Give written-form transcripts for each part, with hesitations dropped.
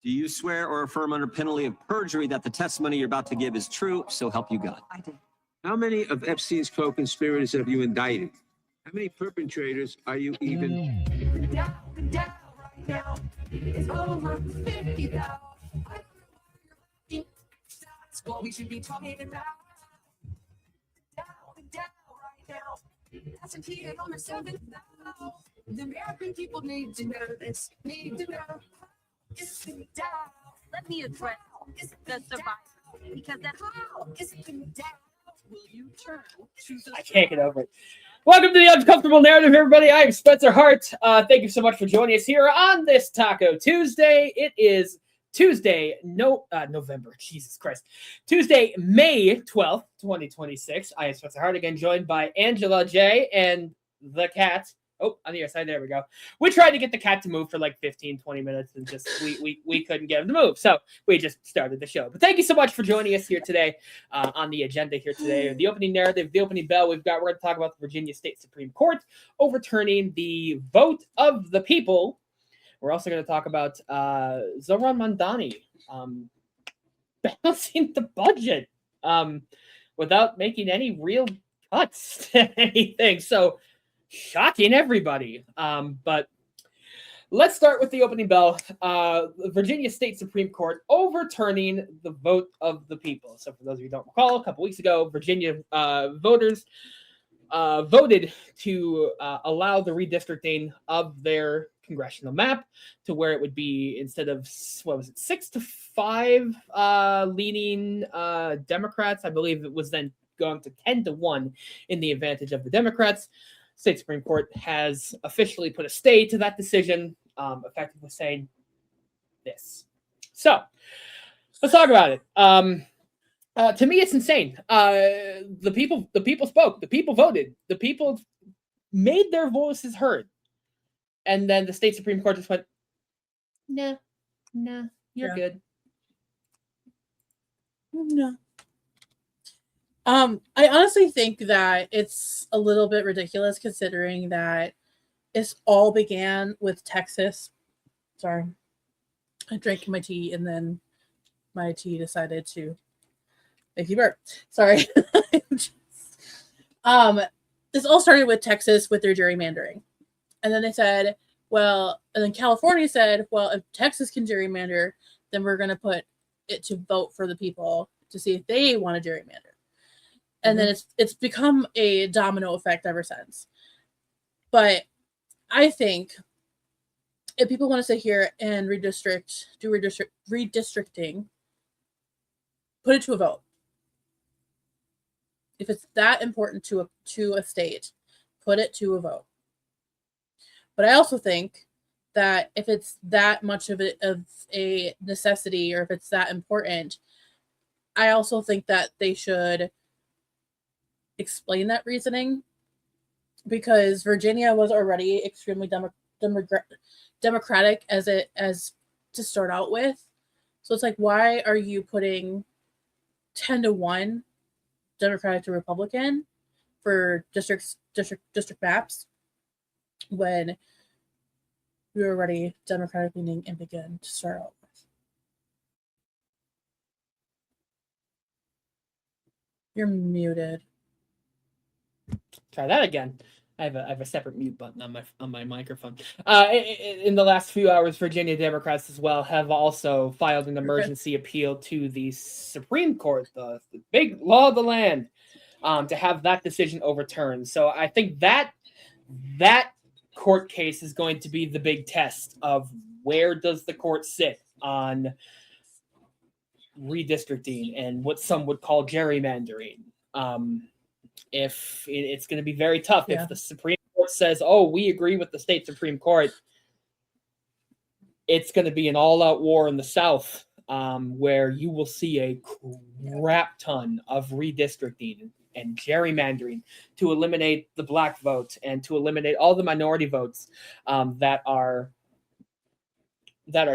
Do you swear or affirm under penalty of perjury that the testimony you're about to give is true, so help you God? I do. How many of Epstein's co-conspirators have you indicted? How many perpetrators are you even? Down right now. It's over 50 now. I don't know why you're that's what we should be talking about. Down right now. That's a key number 7 now. The American people need to know this. Need to know. It's been down. Let me address the survivor, because that's How is it been down? Will you turn to the I can't get over it. Welcome to the Uncomfortable Narrative, everybody. I'm Spencer Hart. Thank you so much for joining us here on this Taco Tuesday. It is Tuesday, November, Jesus Christ. Tuesday, May 12th, 2026. I am Spencer Hart, again joined by Angela J. and the cat. Oh, on the other side, there we go. We tried to get the cat to move for like 15, 20 minutes and just we couldn't get him to move. So we just started the show. But thank you so much for joining us here today on the agenda here today. The opening narrative, the opening bell, we're going to talk about the Virginia State Supreme Court overturning the vote of the people. We're also going to talk about Zohran Mamdani balancing the budget without making any real cuts to anything. So shocking everybody. But let's start with the opening bell. The Virginia State Supreme Court overturning the vote of the people. So for those of you who don't recall, a couple weeks ago, Virginia voters voted to allow the redistricting of their congressional map to where it would be, instead of 6-5 leaning Democrats, I believe it was then going to 10-1 in the advantage of the Democrats. State Supreme Court has officially put a stay to that decision, effectively saying this. So let's talk about it. To me, it's insane. The people spoke. The people voted. The people made their voices heard. And then the State Supreme Court just went, nah, you're good. No. I honestly think that it's a little bit ridiculous considering that it all began with Texas. Sorry. I drank my tea and then my tea decided to make you burp. Sorry. This all started with Texas with their gerrymandering. And then they said, well, and then California said, well, if Texas can gerrymander, then we're going to put it to vote for the people to see if they want to gerrymander. And then it's become a domino effect ever since. But I think if people want to sit here and redistricting, put it to a vote. If it's that important to a state, put it to a vote. But I also think that if it's that much of a necessity, or if it's that important, I also think that they should explain that reasoning, because Virginia was already extremely democratic as to start out with. So it's like, why are you putting 10-1 Democratic to Republican for district maps when we were already Democratic leaning and begin to start out with? You're muted. Try that again. I have a separate mute button on my microphone. In the last few hours, Virginia Democrats as well have also filed an emergency appeal to the Supreme Court, the big law of the land, to have that decision overturned. So I think that court case is going to be the big test of where does the court sit on redistricting and what some would call gerrymandering. If it's going to be very tough. If the Supreme Court says, oh, we agree with the state Supreme Court, it's going to be an all-out war in the South, where you will see a crap ton of redistricting and gerrymandering to eliminate the black vote and to eliminate all the minority votes that are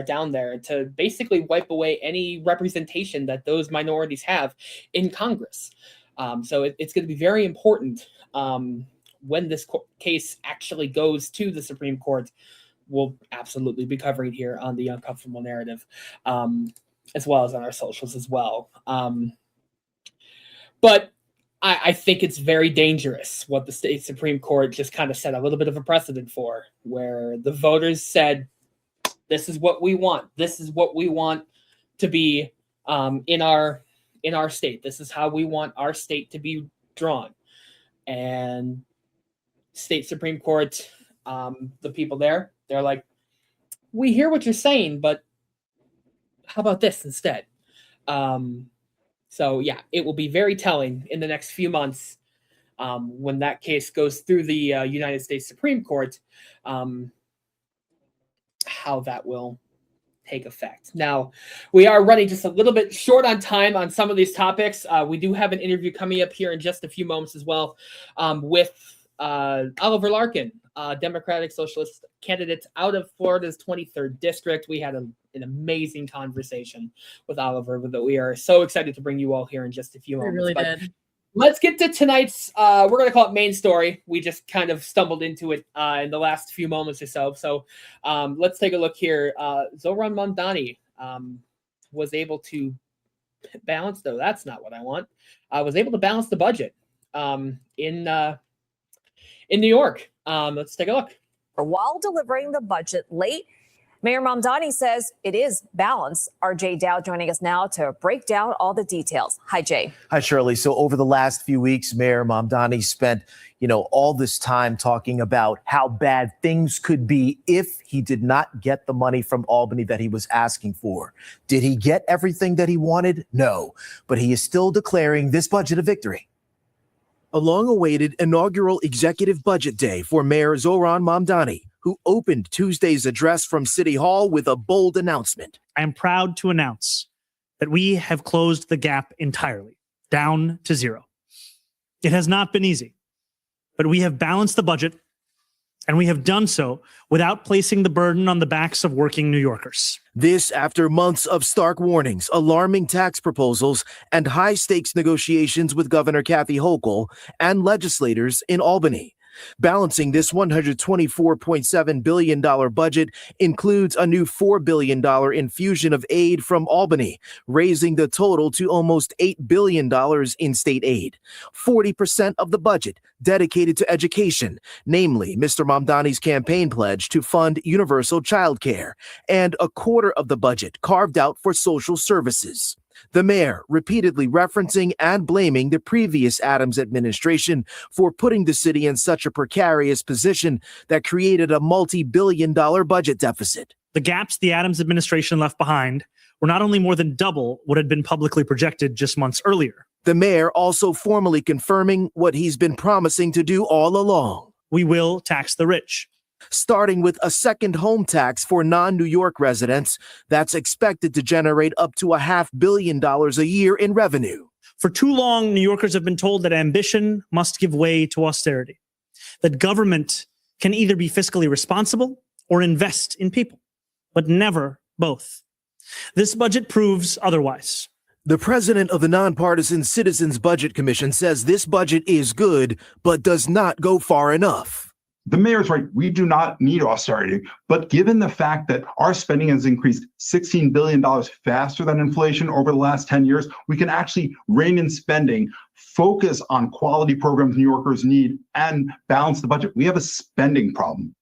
down there, and to basically wipe away any representation that those minorities have in Congress. So it's going to be very important when this case actually goes to the Supreme Court we'll absolutely be covering here on the Uncomfortable Narrative, as well as on our socials as well. But I think it's very dangerous what the state Supreme Court just kind of set a little bit of a precedent for, where the voters said, this is what we want. This is what we want to be in our state. This is how we want our state to be drawn. And state Supreme Court, the people there, they're like, we hear what you're saying, but how about this instead? So yeah, it will be very telling in the next few months when that case goes through the United States Supreme Court, how that will take effect. Now, we are running just a little bit short on time on some of these topics. We do have an interview coming up here in just a few moments as well with Oliver Larkin, Democratic Socialist candidate out of Florida's 23rd district. We had an amazing conversation with Oliver that we are so excited to bring you all here in just a few moments. We really did. Let's get to tonight's, we're going to call it main story. We just kind of stumbled into it in the last few moments or so. So let's take a look here. Zohran Mamdani was able to balance, though that's not what I want, was able to balance the budget in New York. Let's take a look. While delivering the budget late, Mayor Mamdani says it is balanced. RJ Dow joining us now to break down all the details. Hi, Jay. Hi, Shirley. So over the last few weeks, Mayor Mamdani spent, all this time talking about how bad things could be if he did not get the money from Albany that he was asking for. Did he get everything that he wanted? No, but he is still declaring this budget a victory. A long-awaited inaugural executive budget day for Mayor Zohran Mamdani, who opened Tuesday's address from City Hall with a bold announcement. I am proud to announce that we have closed the gap entirely, down to zero. It has not been easy, but we have balanced the budget, and we have done so without placing the burden on the backs of working New Yorkers. This after months of stark warnings, alarming tax proposals, and high-stakes negotiations with Governor Kathy Hochul and legislators in Albany. Balancing this $124.7 billion budget includes a new $4 billion infusion of aid from Albany, raising the total to almost $8 billion in state aid. 40% of the budget dedicated to education, namely Mr. Mamdani's campaign pledge to fund universal childcare, and a quarter of the budget carved out for social services. The mayor repeatedly referencing and blaming the previous Adams administration for putting the city in such a precarious position that created a multi-billion-dollar budget deficit. The gaps the Adams administration left behind were not only more than double what had been publicly projected just months earlier. The mayor also formally confirming what he's been promising to do all along. We will tax the rich. Starting with a second home tax for non-New York residents that's expected to generate up to $500 million a year in revenue. For too long, New Yorkers have been told that ambition must give way to austerity, that government can either be fiscally responsible or invest in people, but never both. This budget proves otherwise. The president of the Nonpartisan Citizens Budget Commission says this budget is good, but does not go far enough. The mayor's right. We do not need austerity. But given the fact that our spending has increased $16 billion faster than inflation over the last 10 years, we can actually rein in spending, focus on quality programs New Yorkers need, and balance the budget. We have a spending problem.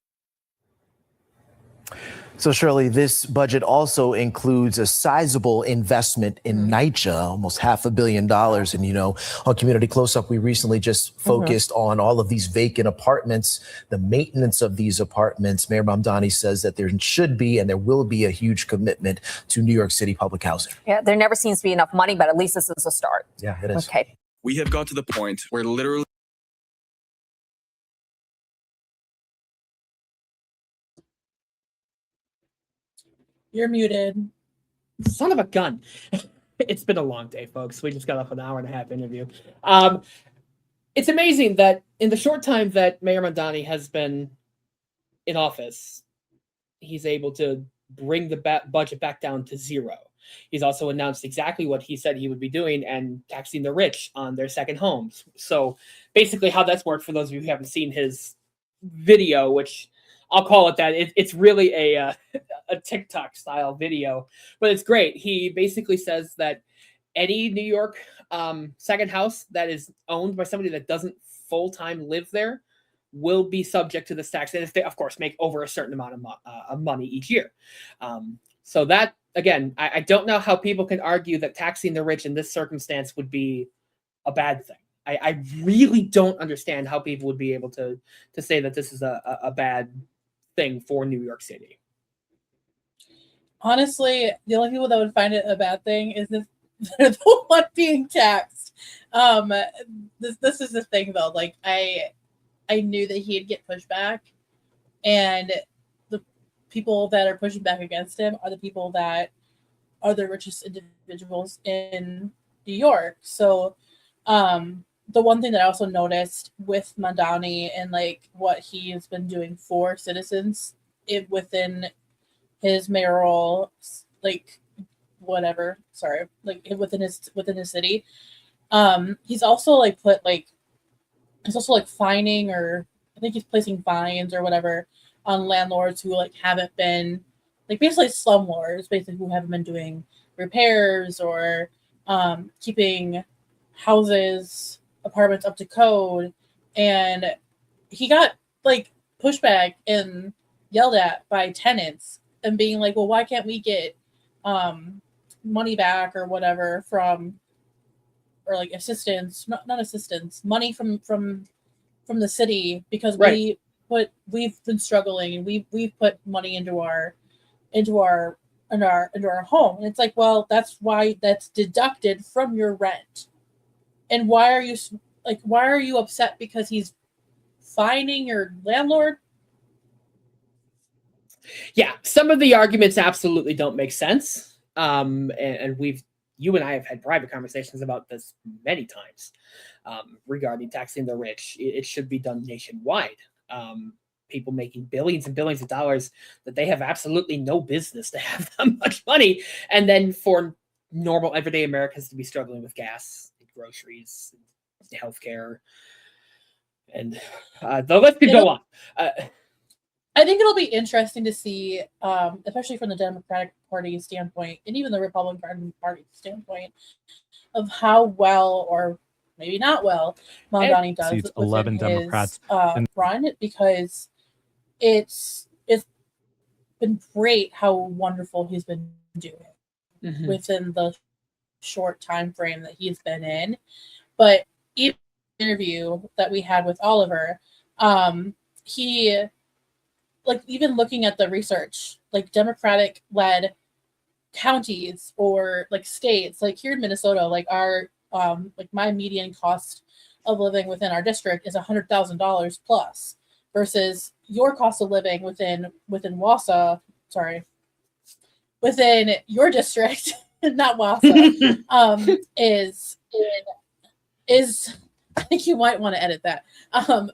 So, Shirley, this budget also includes a sizable investment in NYCHA, almost $500 million. And, on Community Close-Up, we recently just focused on all of these vacant apartments, the maintenance of these apartments. Mayor Mamdani says that there should be and there will be a huge commitment to New York City public housing. Yeah, there never seems to be enough money, but at least this is a start. Yeah, it is. Okay. We have got to the point where literally You're muted. Son of a gun. It's been a long day, folks. We just got off an hour and a half interview. It's amazing that in the short time that Mayor Mamdani has been in office, he's able to bring the budget back down to zero. He's also announced exactly what he said he would be doing and taxing the rich on their second homes. So basically how that's worked, for those of you who haven't seen his video, which I'll call it that. It's really a TikTok style video, but it's great. He basically says that any New York second house that is owned by somebody that doesn't full time live there will be subject to this tax, and if they, of course, make over a certain amount of money each year. So that, again, I don't know how people can argue that taxing the rich in this circumstance would be a bad thing. I really don't understand how people would be able to say that this is a bad thing for New York City. Honestly, the only people that would find it a bad thing is if they're the one being taxed. This is the thing though. Like I knew that he'd get pushback, and the people that are pushing back against him are the people that are the richest individuals in New York. So the one thing that I also noticed with Mamdani and like what he has been doing for citizens within his mayoral, like whatever, sorry, like within his city, he's also like fining, or I think he's placing fines or whatever on landlords who like haven't been, like basically slumlords, basically, who haven't been doing repairs or keeping apartments up to code. And he got like pushback and yelled at by tenants and being like, well, why can't we get money back or whatever from, or like assistance, not assistance, money from the city, because right. we've been struggling and we've put money into our home. And it's like, well, that's why that's deducted from your rent. And why are you upset because he's fining your landlord? Yeah, some of the arguments absolutely don't make sense. And you and I have had private conversations about this many times regarding taxing the rich. It should be done nationwide. People making billions and billions of dollars that they have absolutely no business to have that much money. And then for normal everyday Americans to be struggling with gas, groceries, healthcare, and the list could go on. I think it'll be interesting to see, especially from the Democratic Party standpoint and even the Republican Party standpoint, of how well or maybe not well Mamdani does seats 11 Democrats run, because it's been great how wonderful he's been doing within the short time frame that he's been in. But even the interview that we had with Oliver, he, like, even looking at the research, like Democratic led counties or like states, like here in Minnesota, like our like my median cost of living within our district is $100,000 plus, versus your cost of living within Wausau, within your district, not Wausau, is I think you might want to edit that,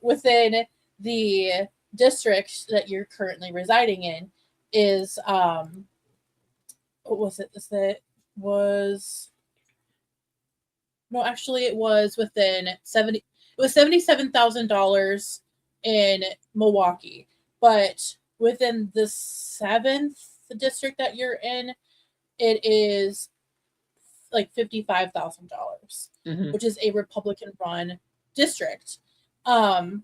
within the district that you're currently residing in is what was it? It was within $77,000 in Milwaukee, but within the 7th district that you're in, it is like $55,000, which is a Republican-run district. But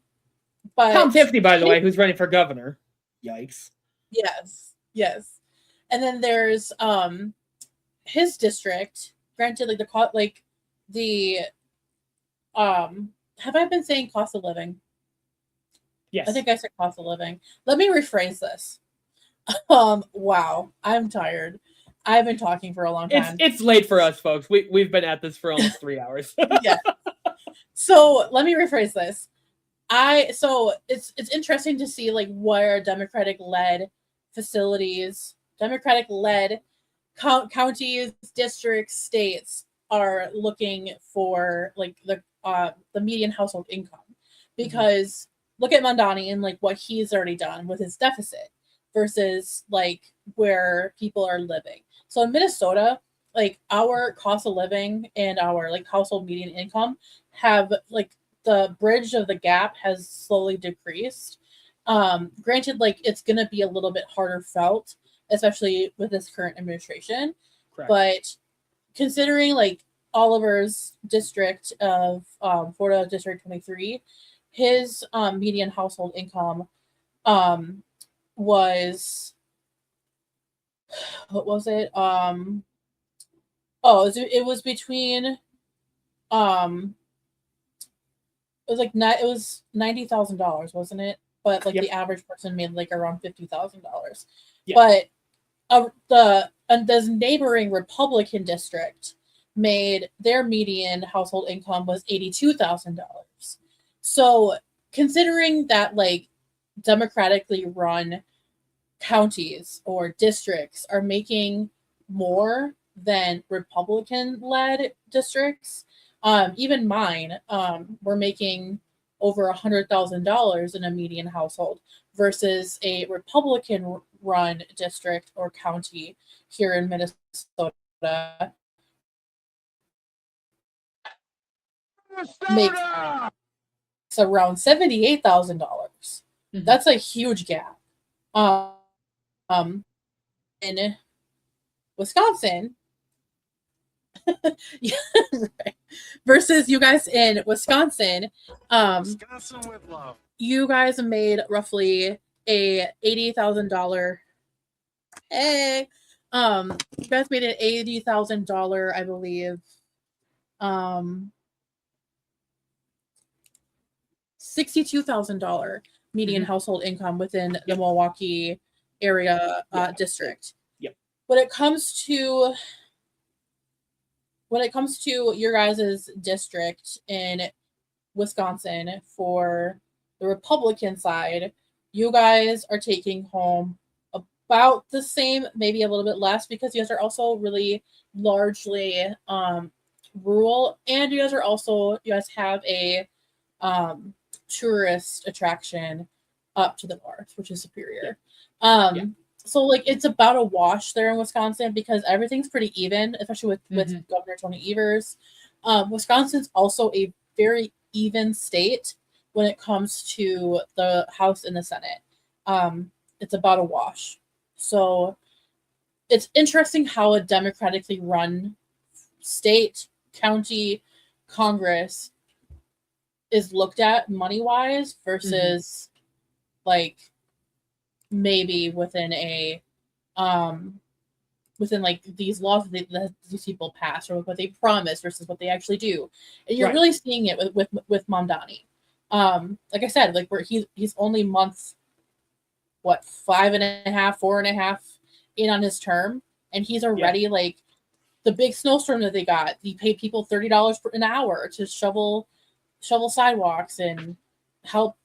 Tom 50, by the way, who's running for governor. Yikes. Yes. And then there's his district. Granted, have I been saying cost of living? Yes. I think I said cost of living. Let me rephrase this. Wow, I'm tired. I've been talking for a long time. It's late for us, folks. We've been at this for almost 3 hours. Yeah. So let me rephrase this. It's interesting to see like where Democratic-led facilities, Democratic-led counties, districts, states are looking for like the median household income, because look at Mamdani and like what he's already done with his deficit versus like where people are living. So in Minnesota, like our cost of living and our like household median income have like the bridge of the gap has slowly decreased. Granted, like it's gonna be a little bit harder felt, especially with this current administration. Correct. But considering like Oliver's district of Florida District 23, his median household income was, what was it? It was between it was $90,000, wasn't it? But like Yep. the average person made like around $50,000. Yep. But the neighboring Republican district made their median household income was $82,000. So considering that like democratically run counties or districts are making more than Republican-led districts, even mine, we're making over $100,000 in a median household versus a Republican-run district or county here in Minnesota makes around $78,000. That's a huge gap. In Wisconsin, yeah, right. Versus you guys in Wisconsin, Wisconsin with love. you guys made roughly a $80,000. You guys made an $80,000, I believe. $62,000 median household income within the Milwaukee area district. Yep. When it comes to your guys' district in Wisconsin for the Republican side, you guys are taking home about the same, maybe a little bit less, because you guys are also really largely rural, and you guys have a tourist attraction up to the north, which is Superior. So like it's about a wash there in Wisconsin because everything's pretty even, especially with Governor Tony Evers. Wisconsin's also a very even state when it comes to the House and the Senate. It's about a wash. So it's interesting how a democratically run state, county, Congress is looked at money-wise versus like maybe within a within like these laws that these people pass or what they promise versus what they actually do. And you're really seeing it with Mamdani. Like I said, like he's only month 5.5, 4.5 in on his term, and he's already like the big snowstorm that they got. He paid people $30 an hour to shovel sidewalks and help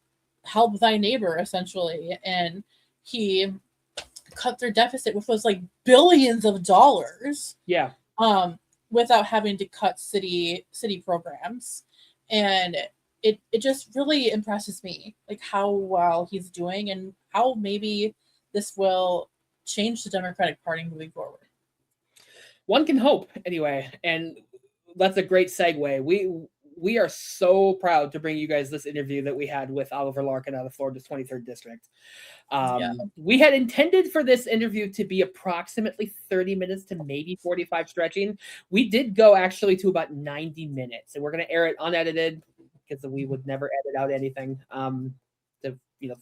thy neighbor essentially, and he cut their deficit, which was like billions of dollars. Without having to cut city programs, and it just really impresses me like how well he's doing and how maybe this will change the Democratic Party moving forward. One can hope, anyway, and that's a great segue. We are so proud to bring you guys this interview that we had with Oliver Larkin out of Florida's 23rd District. We had intended for this interview to be approximately 30 minutes to maybe 45 stretching. We did go actually to about 90 minutes, and we're going to air it unedited because we would never edit out anything,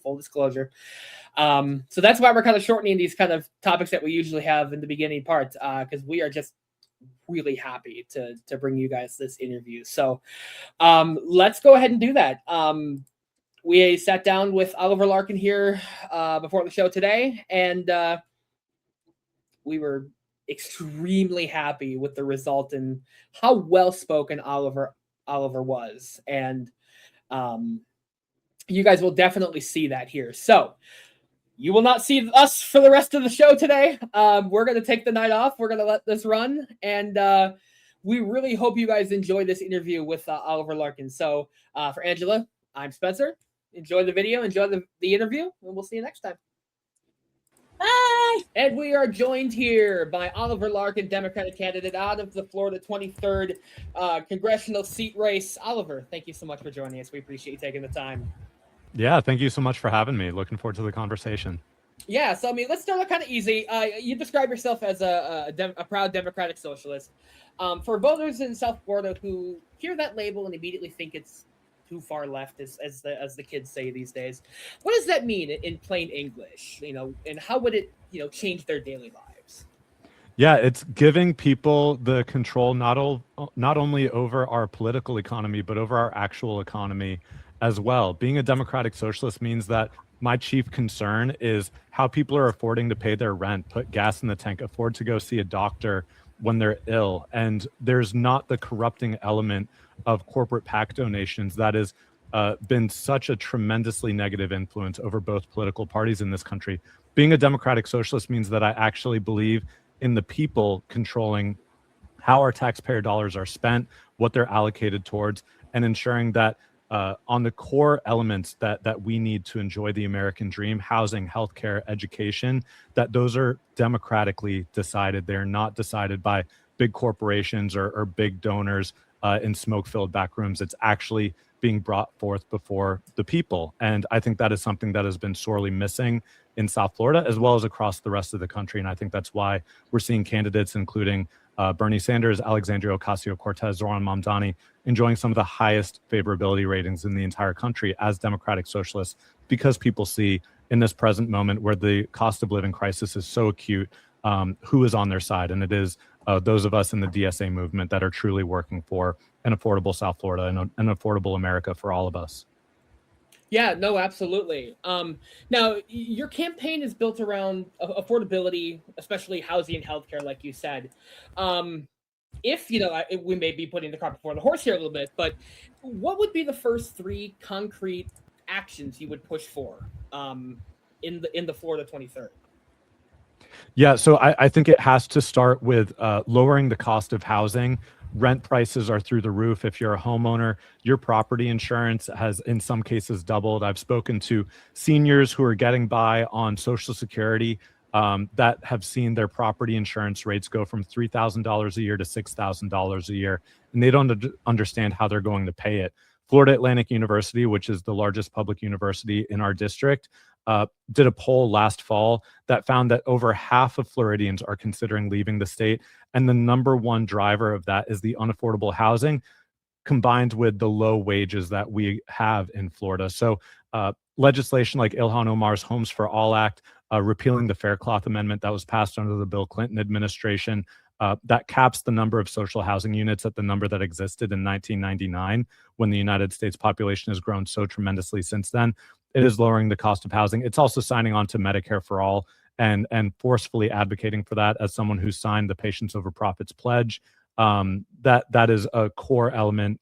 full disclosure. So that's why we're kind of shortening these kind of topics that we usually have in the beginning part, because we are just really happy to bring you guys this interview. So let's go ahead and do that. We sat down with Oliver Larkin here before the show today, and we were extremely happy with the result and how well spoken Oliver was, and you guys will definitely see that here. So you will not see us for the rest of the show today. We're going to take the night off. We're going to let this run. And we really hope you guys enjoy this interview with Oliver Larkin. So for Angela, I'm Spencer. Enjoy the video. Enjoy the interview. And we'll see you next time. Bye. And we are joined here by Oliver Larkin, Democratic candidate out of the Florida 23rd congressional seat race. Oliver, thank you so much for joining us. We appreciate you taking the time. Yeah, thank you so much for having me. Looking forward to the conversation. Yeah, so I mean, let's start out kind of easy. You describe yourself as a proud Democratic Socialist. For voters in South Florida who hear that label and immediately think it's too far left, as the kids say these days, what does that mean in plain English? And how would it change their daily lives? Yeah, it's giving people the control not only over our political economy, but over our actual economy as well. Being a Democratic Socialist means that my chief concern is how people are affording to pay their rent, put gas in the tank, afford to go see a doctor when they're ill. And there's not the corrupting element of corporate PAC donations that has been such a tremendously negative influence over both political parties in this country. Being a Democratic Socialist means that I actually believe in the people controlling how our taxpayer dollars are spent, what they're allocated towards, and ensuring that on the core elements that we need to enjoy the American dream, housing, healthcare, education, that those are democratically decided. They're not decided by big corporations or big donors in smoke-filled back rooms. It's actually being brought forth before the people. And I think that is something that has been sorely missing in South Florida, as well as across the rest of the country. And I think that's why we're seeing candidates, including Bernie Sanders, Alexandria Ocasio-Cortez, Zohran Mamdani, enjoying some of the highest favorability ratings in the entire country as Democratic Socialists, because people see in this present moment where the cost of living crisis is so acute, who is on their side. And it is those of us in the DSA movement that are truly working for an affordable South Florida and an affordable America for all of us. Yeah, no, absolutely. Now, your campaign is built around affordability, especially housing and healthcare, like you said. If, we may be putting the cart before the horse here a little bit, but what would be the first 3 concrete actions you would push for in the Florida 2030? Yeah, so I think it has to start with lowering the cost of housing. Rent prices are through the roof. If you're a homeowner, your property insurance has in some cases doubled. I've spoken to seniors who are getting by on Social Security that have seen their property insurance rates go from $3,000 a year to $6,000 a year, and they don't understand how they're going to pay it. Florida Atlantic University, which is the largest public university in our district, did a poll last fall that found that over half of Floridians are considering leaving the state. And the number one driver of that is the unaffordable housing combined with the low wages that we have in Florida. So legislation like Ilhan Omar's Homes for All Act, repealing the Faircloth Amendment that was passed under the Bill Clinton administration, that caps the number of social housing units at the number that existed in 1999, when the United States population has grown so tremendously since then. It is lowering the cost of housing. It's also signing on to Medicare for All and forcefully advocating for that as someone who signed the Patients Over Profits pledge. That is a core element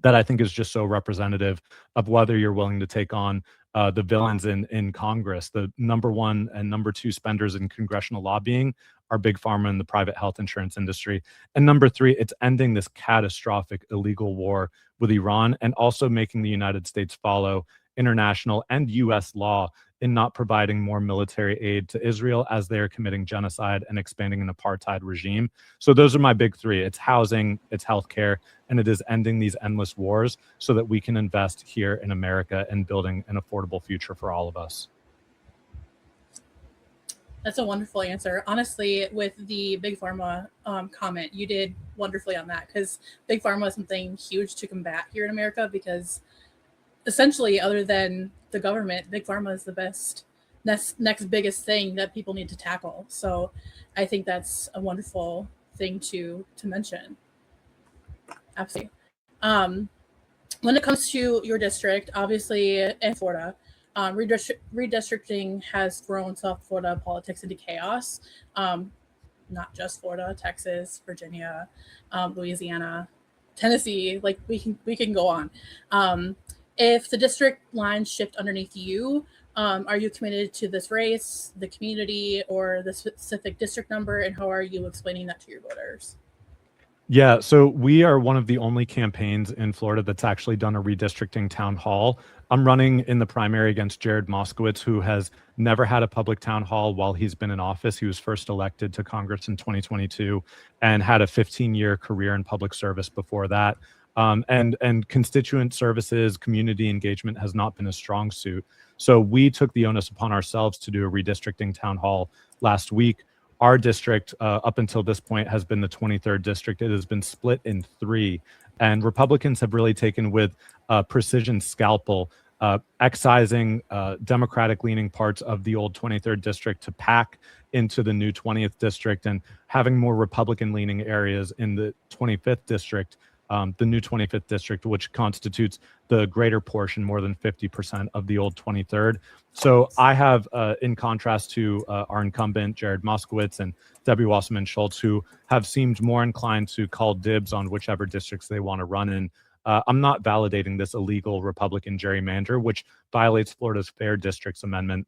that I think is just so representative of whether you're willing to take on the villains in Congress. The number 1 and number 2 spenders in congressional lobbying are Big Pharma and the private health insurance industry. And number 3, it's ending this catastrophic illegal war with Iran and also making the United States follow international and U.S. law in not providing more military aid to Israel as they're committing genocide and expanding an apartheid regime. So those are my big 3. It's housing, it's healthcare, and it is ending these endless wars so that we can invest here in America and building an affordable future for all of us. That's a wonderful answer. Honestly, with the Big Pharma comment, you did wonderfully on that, because Big Pharma is something huge to combat here in America, because essentially, other than the government, Big Pharma is the best, next biggest thing that people need to tackle. So I think that's a wonderful thing to mention. Absolutely. When it comes to your district, obviously in Florida, redistricting has thrown South Florida politics into chaos. Not just Florida, Texas, Virginia, Louisiana, Tennessee, like we can go on. If the district lines shift underneath you, are you committed to this race, the community, or the specific district number, and how are you explaining that to your voters? Yeah, so we are one of the only campaigns in Florida that's actually done a redistricting town hall. I'm running in the primary against Jared Moskowitz, who has never had a public town hall while he's been in office. He was first elected to Congress in 2022 and had a 15-year career in public service before that. And constituent services, community engagement has not been a strong suit. So we took the onus upon ourselves to do a redistricting town hall last week. Our district, up until this point, has been the 23rd district. It has been split in 3. And Republicans have really taken with precision scalpel, excising Democratic-leaning parts of the old 23rd district to pack into the new 20th district, and having more Republican-leaning areas in the 25th district, the new 25th district, which constitutes the greater portion, more than 50% of the old 23rd. So I have, in contrast to our incumbent, Jared Moskowitz and Debbie Wasserman Schultz, who have seemed more inclined to call dibs on whichever districts they want to run in. I'm not validating this illegal Republican gerrymander, which violates Florida's Fair Districts Amendment,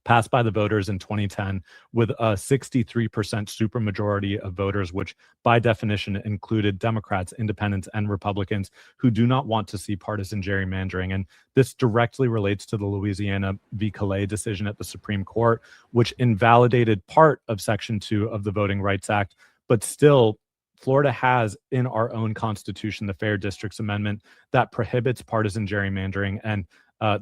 passed by the voters in 2010 with a 63% supermajority of voters, which by definition included Democrats, independents, and Republicans who do not want to see partisan gerrymandering. And this directly relates to the Louisiana v. Calais decision at the Supreme Court, which invalidated part of Section 2 of the Voting Rights Act, but still Florida has in our own constitution the Fair Districts Amendment that prohibits partisan gerrymandering, and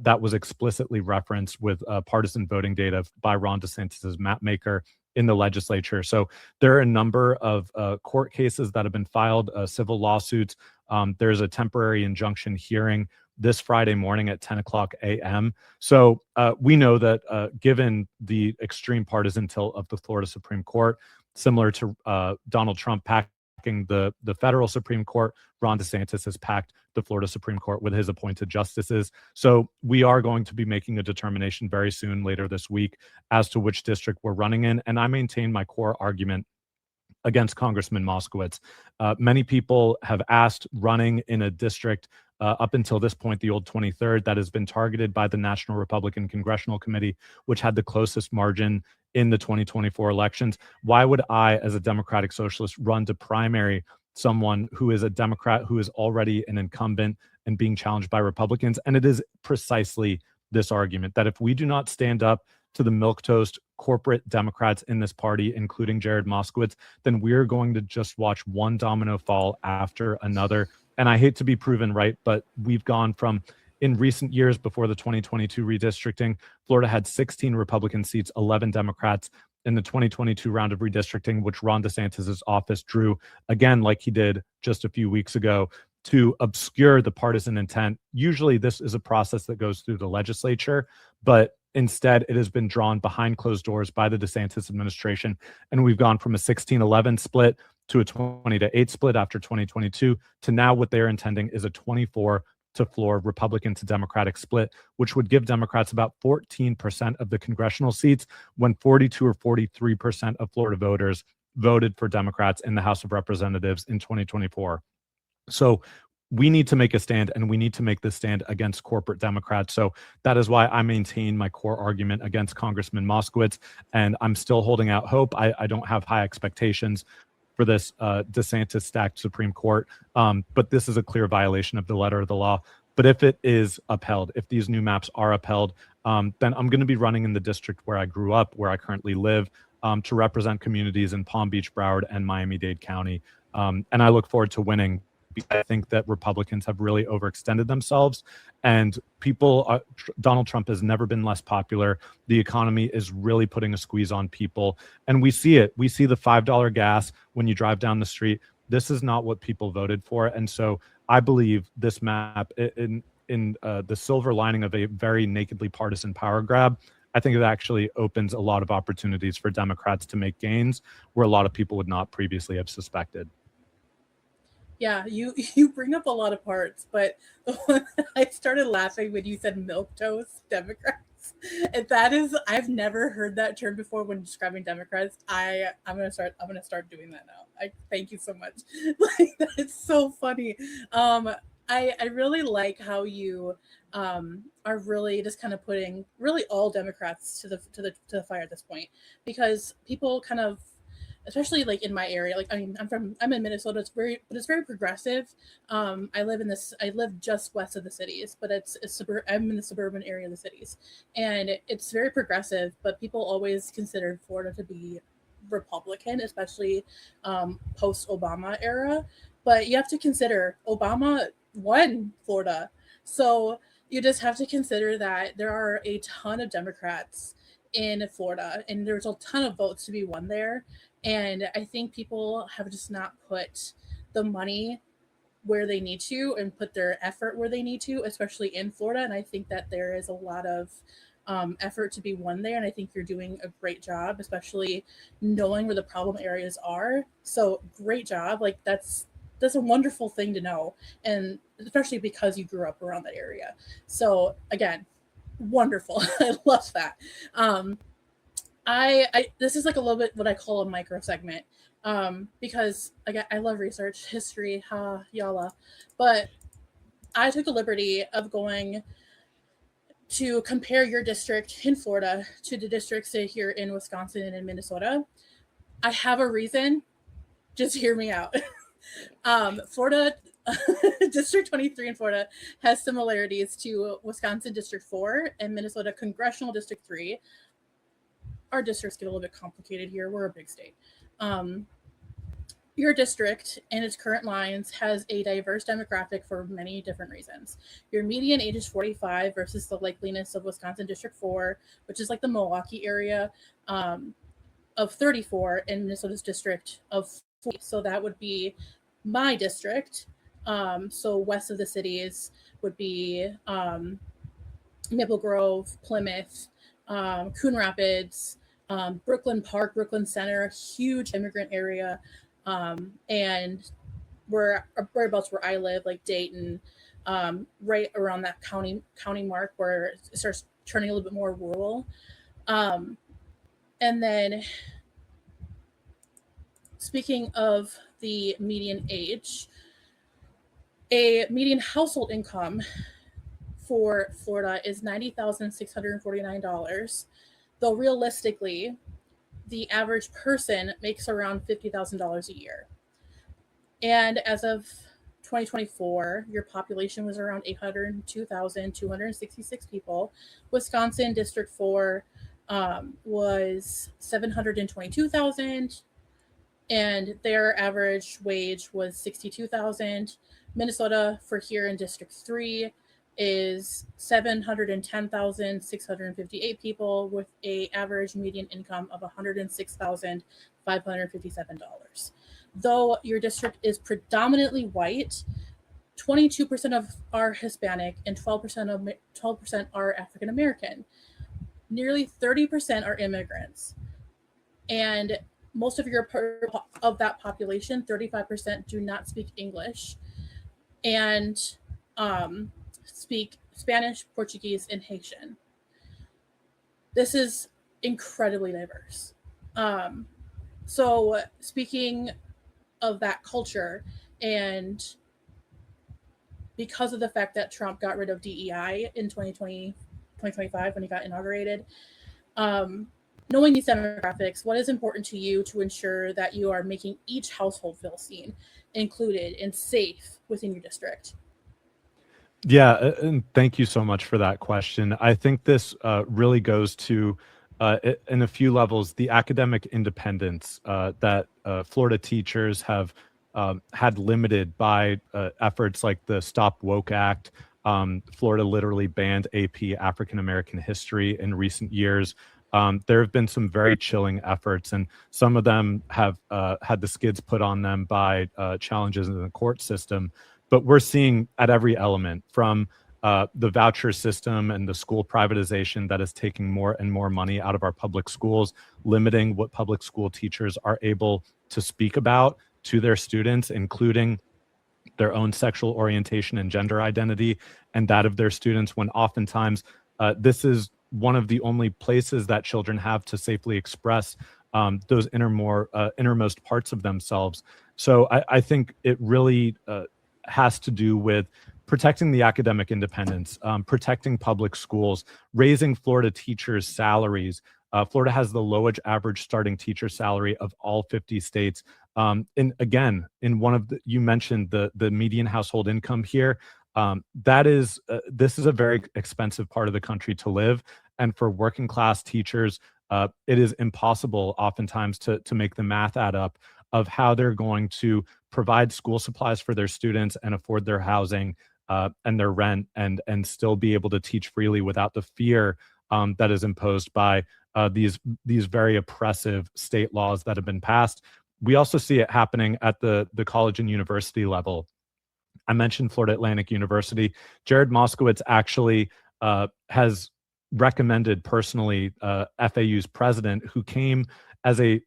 that was explicitly referenced with partisan voting data by Ron DeSantis' map maker in the legislature. So there are a number of court cases that have been filed, civil lawsuits. There's a temporary injunction hearing this Friday morning at 10 o'clock a.m. So we know that given the extreme partisan tilt of the Florida Supreme Court, similar to Donald Trump packing the federal Supreme Court, Ron DeSantis has packed the Florida Supreme Court with his appointed justices. So we are going to be making a determination very soon, later this week, as to which district we're running in. And I maintain my core argument against Congressman Moskowitz. Many people have asked running in a district up until this point, the old 23rd, that has been targeted by the National Republican Congressional Committee, which had the closest margin in the 2024 elections. Why would I, as a Democratic Socialist, run to primary someone who is a Democrat who is already an incumbent and being challenged by Republicans? And it is precisely this argument that if we do not stand up to the milquetoast corporate Democrats in this party, including Jared Moskowitz, then we're going to just watch one domino fall after another. And I hate to be proven right, but we've gone from, in recent years before the 2022 redistricting, Florida had 16 Republican seats, 11 Democrats. In the 2022 round of redistricting, which Ron DeSantis' office drew, again, like he did just a few weeks ago, to obscure the partisan intent. Usually this is a process that goes through the legislature, but instead it has been drawn behind closed doors by the DeSantis administration. And we've gone from a 16-11 split to a 20-8 split after 2022 to now what they're intending is a 24-4 Republican to Democratic split, which would give Democrats about 14% of the congressional seats when 42 or 43% of Florida voters voted for Democrats in the House of Representatives in 2024. So we need to make a stand, and we need to make this stand against corporate Democrats. So that is why I maintain my core argument against Congressman Moskowitz, and I'm still holding out hope. I don't have high expectations for this DeSantis-stacked Supreme Court, but this is a clear violation of the letter of the law. But if it is upheld, if these new maps are upheld, then I'm going to be running in the district where I grew up, where I currently live, to represent communities in Palm Beach, Broward, and Miami-Dade County. And I look forward to winning. I think that Republicans have really overextended themselves, and people, Donald Trump has never been less popular. The economy is really putting a squeeze on people, and we see it. We see the $5 gas when you drive down the street. This is not what people voted for. And so I believe this map, in the silver lining of a very nakedly partisan power grab, I think it actually opens a lot of opportunities for Democrats to make gains where a lot of people would not previously have suspected. Yeah, you bring up a lot of parts, but I started laughing when you said milquetoast Democrats. And that is, I've never heard that term before when describing Democrats. I'm gonna start doing that now. I thank you so much. Like, that's so funny. I really like how you are really just kind of putting really all Democrats to the fire at this point, because people kind of, especially like in my area, like I'm in Minnesota. It's very progressive. I live just west of the cities, but I'm in the suburban area of the cities, and it's very progressive. But people always considered Florida to be Republican, especially post Obama era. But you have to consider Obama won Florida. So you just have to consider that there are a ton of Democrats in Florida, and there's a ton of votes to be won there. And I think people have just not put the money where they need to and put their effort where they need to, especially in Florida. And I think that there is a lot of effort to be won there. And I think you're doing a great job, especially knowing where the problem areas are. So great job. Like that's a wonderful thing to know. And especially because you grew up around that area. So again, wonderful. I love that. I this is like a little bit what I call a micro segment. Because again, I love research, history, yalla. But I took the liberty of going to compare your district in Florida to the districts here in Wisconsin and in Minnesota. I have a reason. Just hear me out. Florida, District 23 in Florida has similarities to Wisconsin District 4 and Minnesota Congressional District 3. Our districts get a little bit complicated here. We're a big state. Your district and its current lines has a diverse demographic for many different reasons. Your median age is 45 versus the likeliness of Wisconsin District 4, which is like the Milwaukee area, of 34, and Minnesota's district of 40. So that would be my district. So west of the cities would be Maple Grove, Plymouth, Coon Rapids, Brooklyn Park, Brooklyn Center, huge immigrant area. And whereabouts where I live, like Dayton, right around that county mark where it starts turning a little bit more rural. And then speaking of the median age, a median household income for Florida is $90,649, though realistically, the average person makes around $50,000 a year. And as of 2024, your population was around 802,266 people. Wisconsin District 4 was 722,000, and their average wage was 62,000. Minnesota for here in District 3 is 710,658 people with a average median income of $106,557. Though your district is predominantly white, 22% of are Hispanic and 12% are African American. Nearly 30% are immigrants, and most of that population, 35%, do not speak English, and speak Spanish, Portuguese, and Haitian. This is incredibly diverse. So speaking of that culture, and because of the fact that Trump got rid of DEI in 2025 when he got inaugurated, knowing these demographics, what is important to you to ensure that you are making each household feel seen, included, and safe within your district? Yeah, and thank you so much for that question. I think this really goes to, in a few levels, the academic independence that Florida teachers have had limited by efforts like the Stop Woke Act. Florida literally banned AP African American history in recent years. There have been some very chilling efforts, and some of them have had the skids put on them by challenges in the court system. But we're seeing at every element, from the voucher system and the school privatization that is taking more and more money out of our public schools, limiting what public school teachers are able to speak about to their students, including their own sexual orientation and gender identity, and that of their students, when oftentimes this is one of the only places that children have to safely express those innermost parts of themselves. So I think it really has to do with protecting the academic independence, protecting public schools, raising Florida teachers' salaries. Florida has the lowest average starting teacher salary of all 50 states. And again, in one of you mentioned the median household income here. This is a very expensive part of the country to live. And for working class teachers, it is impossible oftentimes to make the math add up. of how they're going to provide school supplies for their students and afford their housing and their rent and still be able to teach freely without the fear that is imposed by these very oppressive state laws that have been passed. We also see it happening at the college and university level. I mentioned Florida Atlantic University. Jared Moskowitz actually has recommended personally FAU's president, who came as a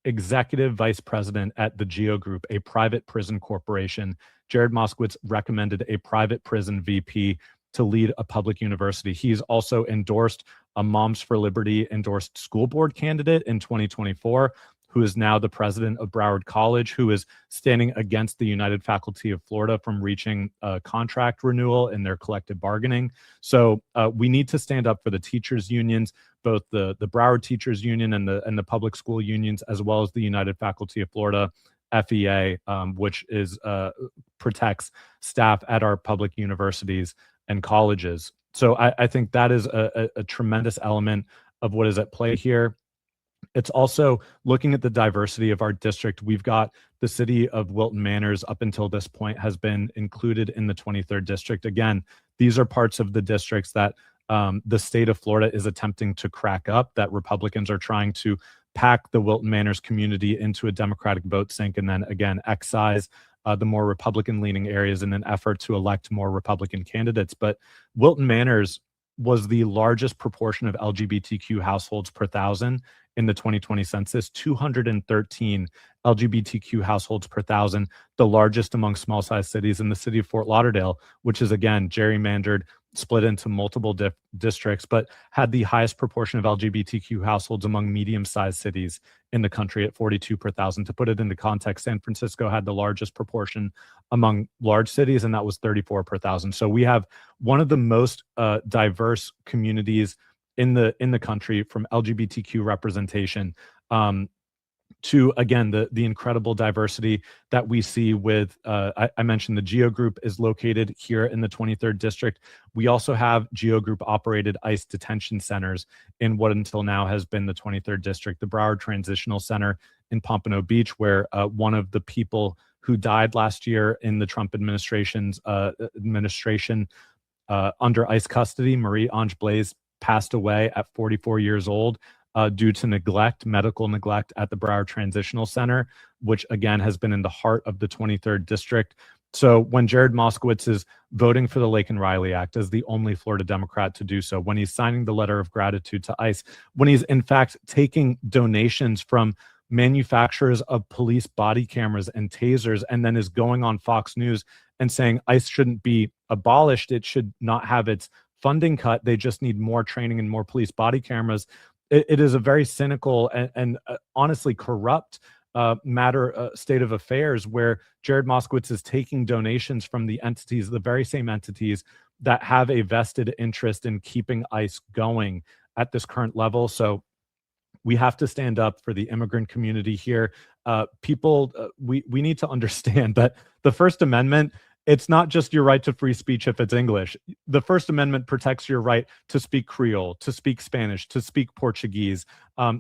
executive vice president at the GEO Group, a private prison corporation. Jared Moskowitz recommended a private prison VP to lead a public university. He's also endorsed a Moms for Liberty endorsed school board candidate in 2024, who is now the president of Broward College, who is standing against the United Faculty of Florida from reaching a contract renewal in their collective bargaining. So we need to stand up for the teachers unions, both the Broward Teachers Union and the public school unions, as well as the United Faculty of Florida, FEA, which is protects staff at our public universities and colleges. So I think that is a tremendous element of what is at play here. It's also looking at the diversity of our district. We've got the city of Wilton Manors up until this point has been included in the 23rd district. Again, these are parts of the districts that the state of Florida is attempting to crack up, that Republicans are trying to pack the Wilton Manors community into a Democratic vote sink and then again excise the more Republican-leaning areas in an effort to elect more Republican candidates. But Wilton Manors was the largest proportion of LGBTQ households per thousand in the 2020 census, 213 LGBTQ households per thousand, the largest among small-sized cities. In the city of Fort Lauderdale, which is, again, gerrymandered, split into multiple districts, but had the highest proportion of LGBTQ households among medium-sized cities in the country at 42 per thousand. To put it into context, San Francisco had the largest proportion among large cities, and that was 34 per thousand. So we have one of the most diverse communities in the country, from LGBTQ representation to, again, the incredible diversity that we see with, I mentioned the GEO Group is located here in the 23rd district. We also have GEO Group operated ICE detention centers in what until now has been the 23rd district, the Broward Transitional Center in Pompano Beach, where one of the people who died last year in the Trump administration under ICE custody, Marie-Ange Blaise, passed away at 44 years old due to neglect, medical neglect at the Broward Transitional Center, which again has been in the heart of the 23rd district. So when Jared Moskowitz is voting for the Laken Riley Act as the only Florida Democrat to do so, when he's signing the letter of gratitude to ICE, when he's in fact taking donations from manufacturers of police body cameras and tasers, and then is going on Fox News and saying ICE shouldn't be abolished, it should not have its funding cut, they just need more training and more police body cameras. It is a very cynical and honestly corrupt state of affairs, where Jared Moskowitz is taking donations from the entities, the very same entities that have a vested interest in keeping ICE going at this current level. So we have to stand up for the immigrant community here. We need to understand that the First Amendment, it's not just your right to free speech if it's English. The First Amendment protects your right to speak Creole, to speak Spanish, to speak Portuguese.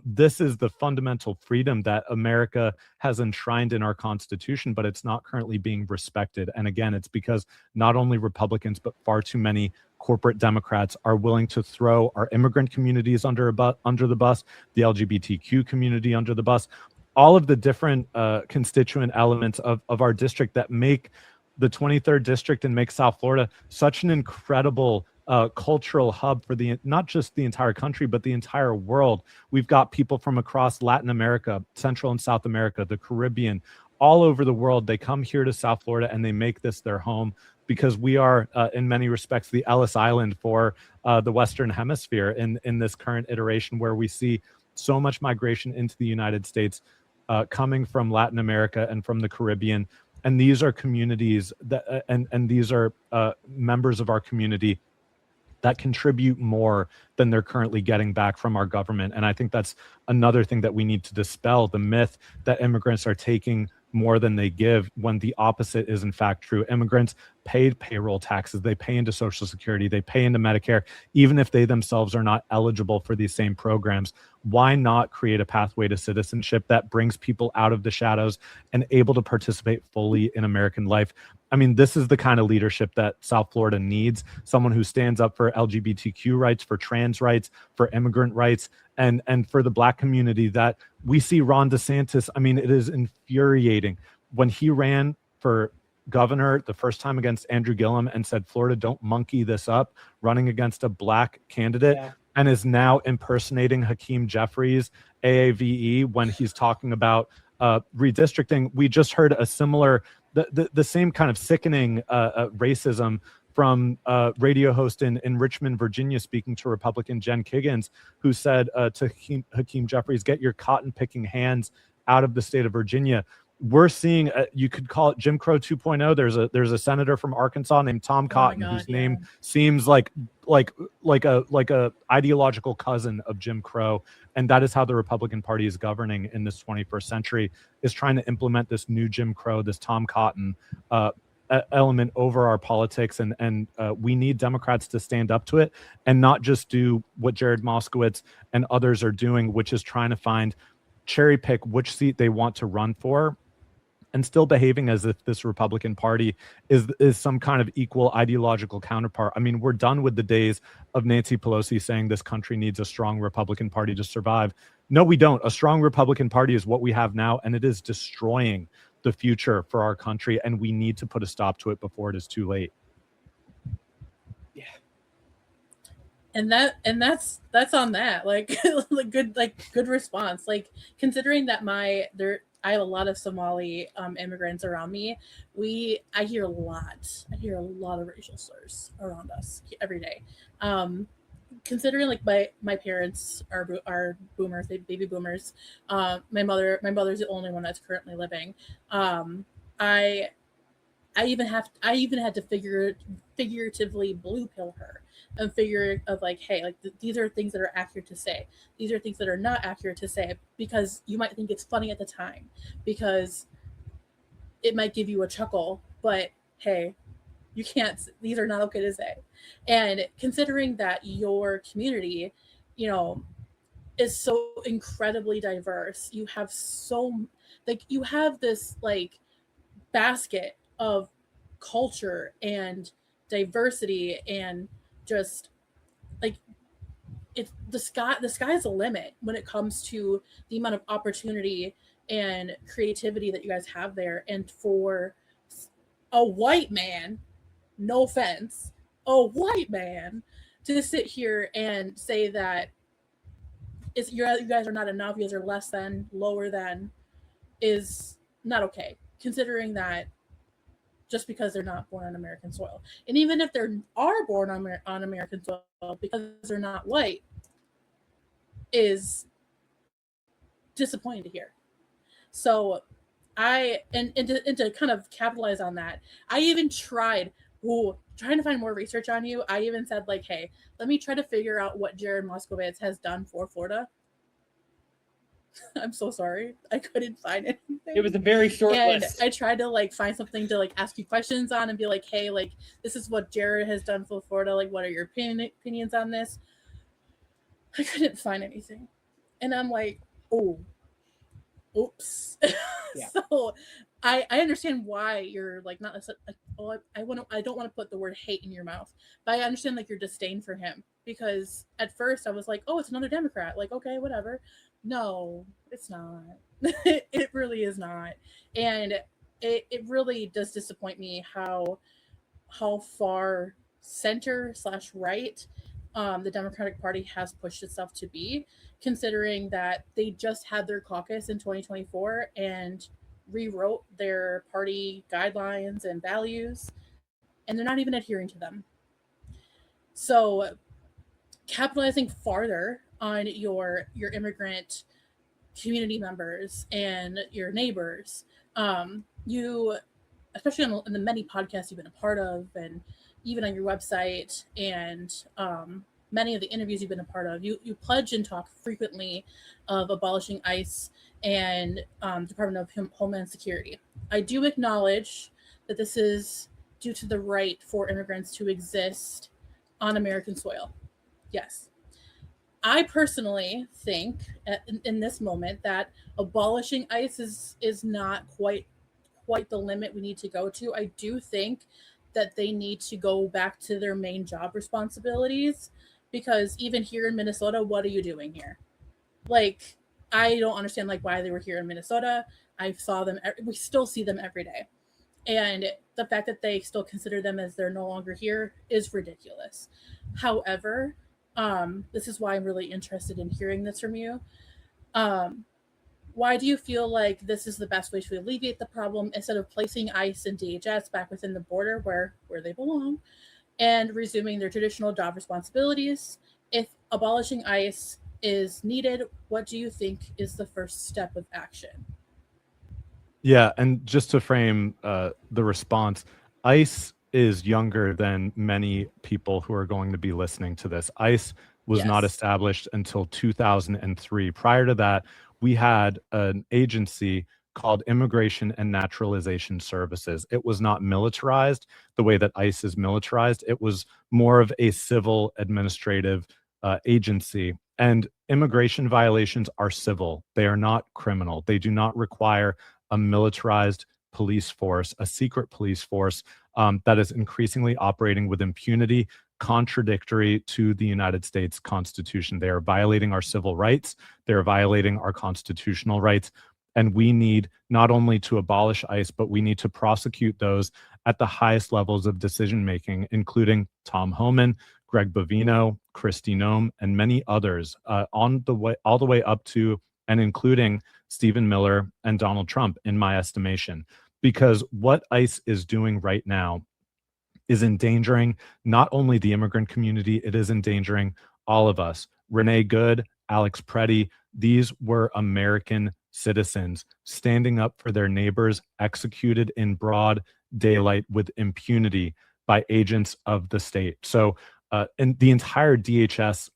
This is the fundamental freedom that America has enshrined in our Constitution, but it's not currently being respected. And again, it's because not only Republicans, but far too many corporate Democrats are willing to throw our immigrant communities under the bus, the LGBTQ community under the bus, all of the different constituent elements of our district that make the 23rd district and make South Florida such an incredible cultural hub for not just the entire country, but the entire world. We've got people from across Latin America, Central and South America, the Caribbean, all over the world. They come here to South Florida and they make this their home, because we are, in many respects, the Ellis Island for the Western Hemisphere in this current iteration, where we see so much migration into the United States coming from Latin America and from the Caribbean. And these are communities that, and these are members of our community that contribute more than they're currently getting back from our government. And I think that's another thing that we need to dispel, the myth that immigrants are taking more than they give, when the opposite is in fact true. Immigrants pay payroll taxes, they pay into Social Security, they pay into Medicare, even if they themselves are not eligible for these same programs. Why not create a pathway to citizenship that brings people out of the shadows and able to participate fully in American life? I mean, this is the kind of leadership that South Florida needs. Someone who stands up for LGBTQ rights, for trans rights, for immigrant rights, and for the Black community. That we see Ron DeSantis. I mean, it is infuriating when he ran for governor the first time against Andrew Gillum and said, Florida, don't monkey this up, running against a Black candidate. Yeah. And is now impersonating Hakeem Jeffries, AAVE, when he's talking about redistricting. We just heard a similar, the same kind of sickening racism from a radio host in Richmond, Virginia, speaking to Republican Jen Kiggins, who said to Hakeem Jeffries, get your cotton-picking hands out of the state of Virginia. We're seeing, you could call it Jim Crow 2.0. There's a senator from Arkansas named Tom Cotton, whose name seems like a ideological cousin of Jim Crow, and that is how the Republican Party is governing in this 21st century, is trying to implement this new Jim Crow, this Tom Cotton element over our politics, and we need Democrats to stand up to it and not just do what Jared Moskowitz and others are doing, which is trying to cherry pick which seat they want to run for, and still behaving as if this Republican Party is some kind of equal ideological counterpart. I mean, we're done with the days of Nancy Pelosi saying this country needs a strong Republican Party to survive. No, we don't. A strong Republican Party is what we have now, and it is destroying the future for our country, and we need to put a stop to it before it is too late. Yeah. And that's on that. Like good response. Like, considering that I have a lot of Somali immigrants around me. I hear a lot of racial slurs around us every day. Considering like my parents are boomers, baby boomers. My mother's the only one that's currently living. I even had to figuratively blue pill her and figure of like, hey, like these are things that are accurate to say. These are things that are not accurate to say, because you might think it's funny at the time, because it might give you a chuckle, but hey, you can't, these are not okay to say. And considering that your community, is so incredibly diverse, you have this like basket of culture and diversity, and just like the sky's the limit when it comes to the amount of opportunity and creativity that you guys have there. And for a white man, no offense, a white man to sit here and say that you guys are not enough, you guys are less than, lower than, is not okay, considering that just because they're not born on American soil. And even if they are born on American soil, because they're not white, is disappointing to hear. So to kind of capitalize on that, I even tried trying to find more research on you. I even said like, hey, let me try to figure out what Jared Moskowitz has done for Florida. I'm so sorry, I couldn't find anything. It was a very short list. I tried to like find something to like ask you questions on and be like, hey, like this is what Jared has done for Florida. Like, what are your opinions on this? I couldn't find anything, and I'm like, oh, oops. Yeah. So I understand why you're like not like, oh, I don't want to put the word hate in your mouth, but I understand like your disdain for him, because at first I was like, oh, it's another Democrat. Like, okay, whatever. No, it's not. It really is not. And it really does disappoint me how far center/right the Democratic Party has pushed itself to be, considering that they just had their caucus in 2024 and rewrote their party guidelines and values, and they're not even adhering to them. So capitalizing farther on your immigrant community members and your neighbors, you, especially on the many podcasts you've been a part of, and even on your website, and many of the interviews you've been a part of, you pledge and talk frequently of abolishing ICE and Department of Homeland Security. I do acknowledge that this is due to the right for immigrants to exist on American soil. Yes. I personally think in this moment that abolishing ICE is not quite the limit we need to go to. I do think that they need to go back to their main job responsibilities, because even here in Minnesota, what are you doing here? Like, I don't understand like why they were here in Minnesota. I saw them, we still see them every day. And the fact that they still consider them as they're no longer here is ridiculous. However, this is why I'm really interested in hearing this from you. Why do you feel like this is the best way to alleviate the problem instead of placing ICE and DHS back within the border where they belong and resuming their traditional job responsibilities? If abolishing ICE is needed, what do you think is the first step of action? Yeah, and just to frame the response, ICE is younger than many people who are going to be listening to this. ICE was not established until 2003. Prior to that, we had an agency called Immigration and Naturalization Services. It was not militarized the way that ICE is militarized. It was more of a civil administrative agency. And immigration violations are civil. They are not criminal. They do not require a militarized police force, a secret police force that is increasingly operating with impunity, contradictory to the United States Constitution. They are violating our civil rights. They are violating our constitutional rights. And we need not only to abolish ICE, but we need to prosecute those at the highest levels of decision making, including Tom Homan, Greg Bovino, Kristi Noem, and many others, all the way up to and including Stephen Miller and Donald Trump, in my estimation. Because what ICE is doing right now is endangering not only the immigrant community, it is endangering all of us. Renee Good, Alex Preddy, these were American citizens standing up for their neighbors, executed in broad daylight with impunity by agents of the state. So, and the entire DHS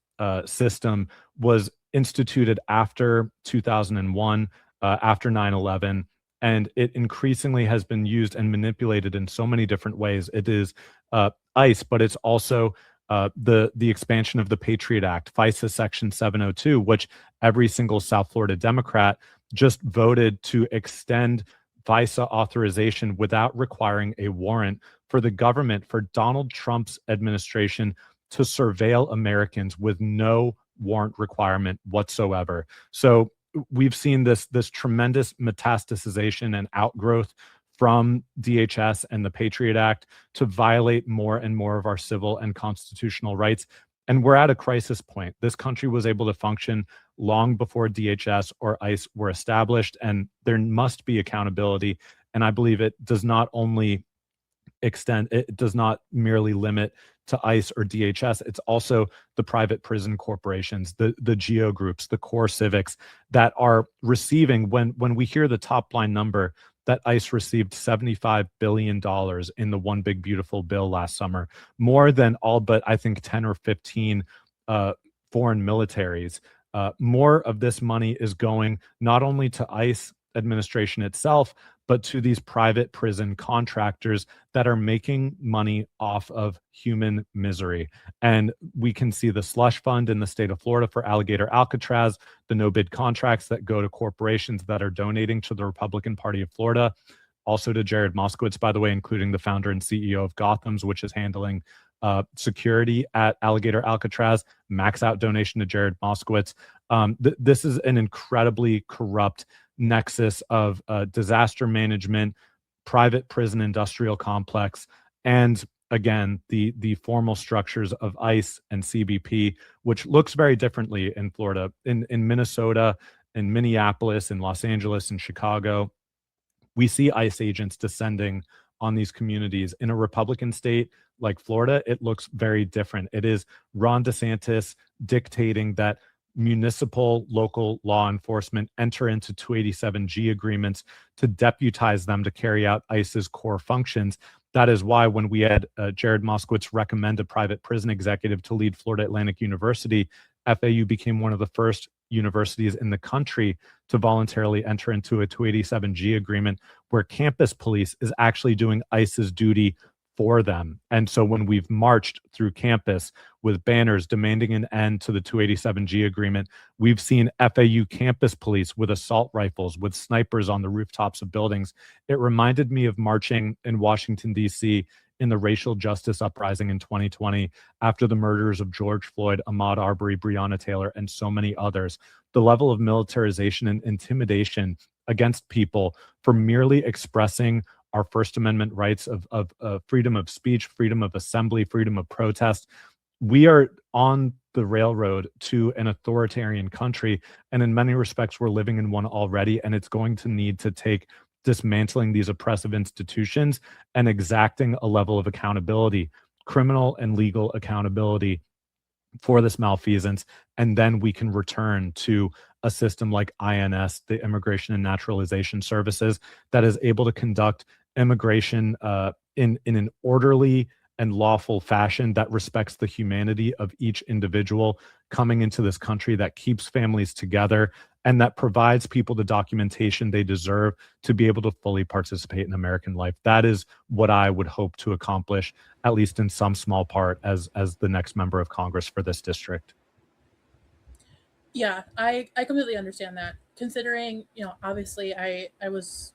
system was instituted after 2001, after 9/11. And it increasingly has been used and manipulated in so many different ways. It is ICE, but it's also the expansion of the Patriot Act, FISA Section 702, which every single South Florida Democrat just voted to extend FISA authorization without requiring a warrant for the government, for Donald Trump's administration to surveil Americans with no warrant requirement whatsoever. So we've seen this tremendous metastasization and outgrowth from DHS and the Patriot Act to violate more and more of our civil and constitutional rights. And we're at a crisis point. This country was able to function long before DHS or ICE were established, and there must be accountability. And I believe it does not only it does not merely limit to ICE or DHS. It's also the private prison corporations, the geo groups, the core civics that are receiving, when we hear the top line number that ICE received $75 billion in the One Big Beautiful Bill last summer, more than all but I think 10 or 15 foreign militaries. More of this money is going not only to ICE administration itself, but to these private prison contractors that are making money off of human misery. And we can see the slush fund in the state of Florida for Alligator Alcatraz, the no-bid contracts that go to corporations that are donating to the Republican Party of Florida, also to Jared Moskowitz, by the way, including the founder and CEO of Gotham's, which is handling security at Alligator Alcatraz, max out donation to Jared Moskowitz. This is an incredibly corrupt nexus of disaster management, private prison industrial complex, and again, the formal structures of ICE and CBP, which looks very differently in Florida, in Minnesota, in Minneapolis, in Los Angeles, in Chicago. We see ICE agents descending on these communities. In a Republican state like Florida, it looks very different. It is Ron DeSantis dictating that municipal local law enforcement enter into 287G agreements to deputize them to carry out ICE's core functions. That is why when we had Jared Moskowitz recommend a private prison executive to lead Florida Atlantic University, FAU became one of the first universities in the country to voluntarily enter into a 287G agreement where campus police is actually doing ICE's duty for them. And so when we've marched through campus with banners demanding an end to the 287G agreement, we've seen FAU campus police with assault rifles, with snipers on the rooftops of buildings. It reminded me of marching in Washington, D.C. in the racial justice uprising in 2020 after the murders of George Floyd, Ahmaud Arbery, Breonna Taylor, and so many others. The level of militarization and intimidation against people for merely expressing our First Amendment rights of freedom of speech, freedom of assembly, freedom of protest. We are on the railroad to an authoritarian country, and in many respects, we're living in one already, and it's going to need to take dismantling these oppressive institutions and exacting a level of accountability, criminal and legal accountability for this malfeasance, and then we can return to a system like INS, the Immigration and Naturalization Services, that is able to conduct immigration in an orderly and lawful fashion that respects the humanity of each individual coming into this country, that keeps families together, and that provides people the documentation they deserve to be able to fully participate in American life. That is what I would hope to accomplish, at least in some small part, as the next member of Congress for this district. Yeah, I completely understand that. Considering, obviously I was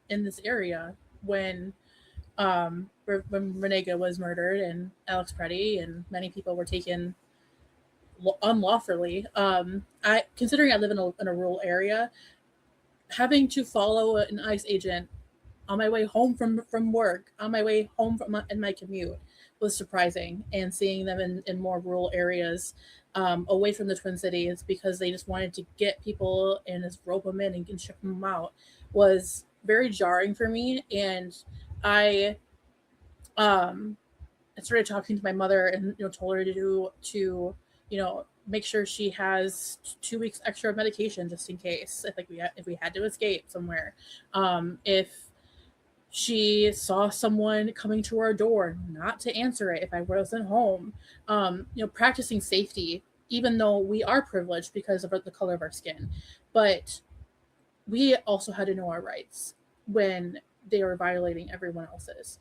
in this area when Renega was murdered and Alex Preddy and many people were taken unlawfully. Considering I live in a rural area, having to follow an ICE agent on my way home from work, on my way home in my commute, was surprising. And seeing them in more rural areas, away from the Twin Cities, because they just wanted to get people and just rope them in and ship them out, was very jarring for me. And I started talking to my mother and told her to make sure she has 2 weeks extra of medication just in case if we had to escape somewhere. If she saw someone coming to our door, not to answer it if I wasn't home. Practicing safety, even though we are privileged because of the color of our skin, but we also had to know our rights when they were violating everyone else's.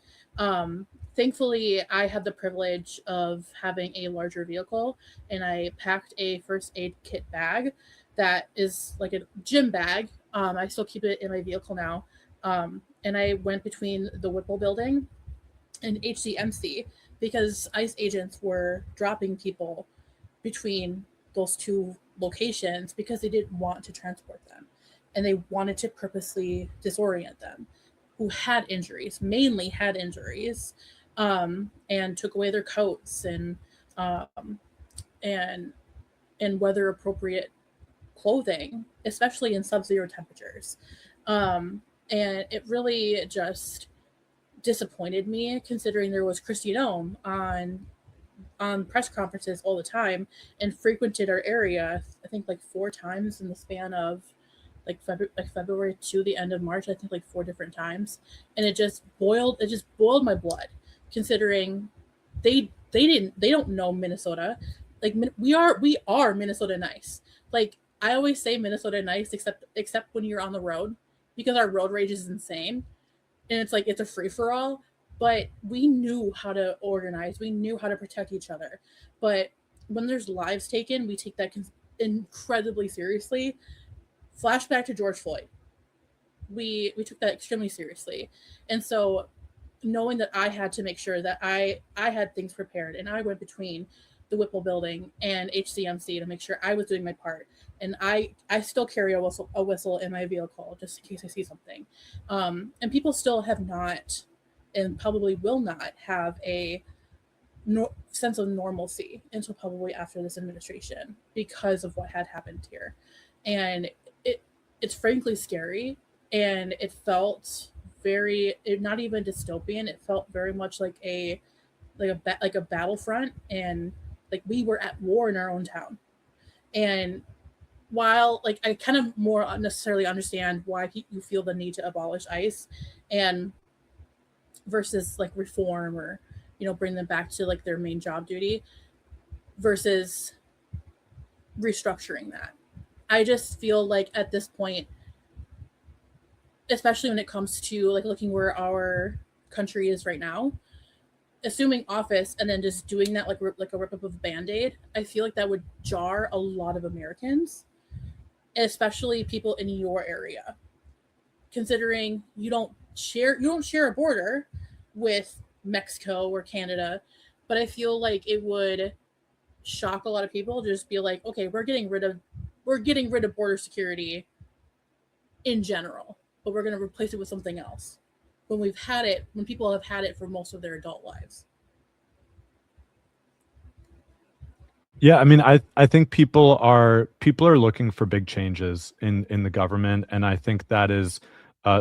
Thankfully, I had the privilege of having a larger vehicle, and I packed a first aid kit bag that is like a gym bag. I still keep it in my vehicle now. And I went between the Whipple building and HCMC because ICE agents were dropping people between those two locations because they didn't want to transport them. And they wanted to purposely disorient them who had injuries, mainly had injuries, and took away their coats and weather appropriate clothing, especially in sub-zero temperatures. And it really just disappointed me, considering there was Kristi Noem on press conferences all the time and frequented our area, I think 4 times in the span of February to the end of March, I think 4 different times. And it just boiled my blood, considering they don't know Minnesota. We are Minnesota nice. I always say Minnesota nice, except when you're on the road, because our road rage is insane. And it's a free for all, but we knew how to organize. We knew how to protect each other. But when there's lives taken, we take that incredibly seriously. Flashback to George Floyd. We took that extremely seriously. And so knowing that I had to make sure that I had things prepared, and I went between the Whipple building and HCMC to make sure I was doing my part. And I still carry a whistle in my vehicle just in case I see something. And people still have not, and probably will not, have a sense of normalcy until probably after this administration because of what had happened here. And it's frankly scary, and it felt not even dystopian. It felt very much like a battlefront, and we were at war in our own town. And while I kind of more necessarily understand why you feel the need to abolish ICE, and versus like reform or, bring them back to like their main job duty versus restructuring that. I just feel like at this point, especially when it comes to like looking where our country is right now, assuming office and then just doing that like a rip up of Band-Aid, I feel like that would jar a lot of Americans, especially people in your area, considering you don't share a border with Mexico or Canada. But I feel like it would shock a lot of people to just be like, okay, we're getting rid of border security in general, but we're going to replace it with something else when people have had it for most of their adult lives. Yeah, I mean, I think people are looking for big changes in the government, and I think that is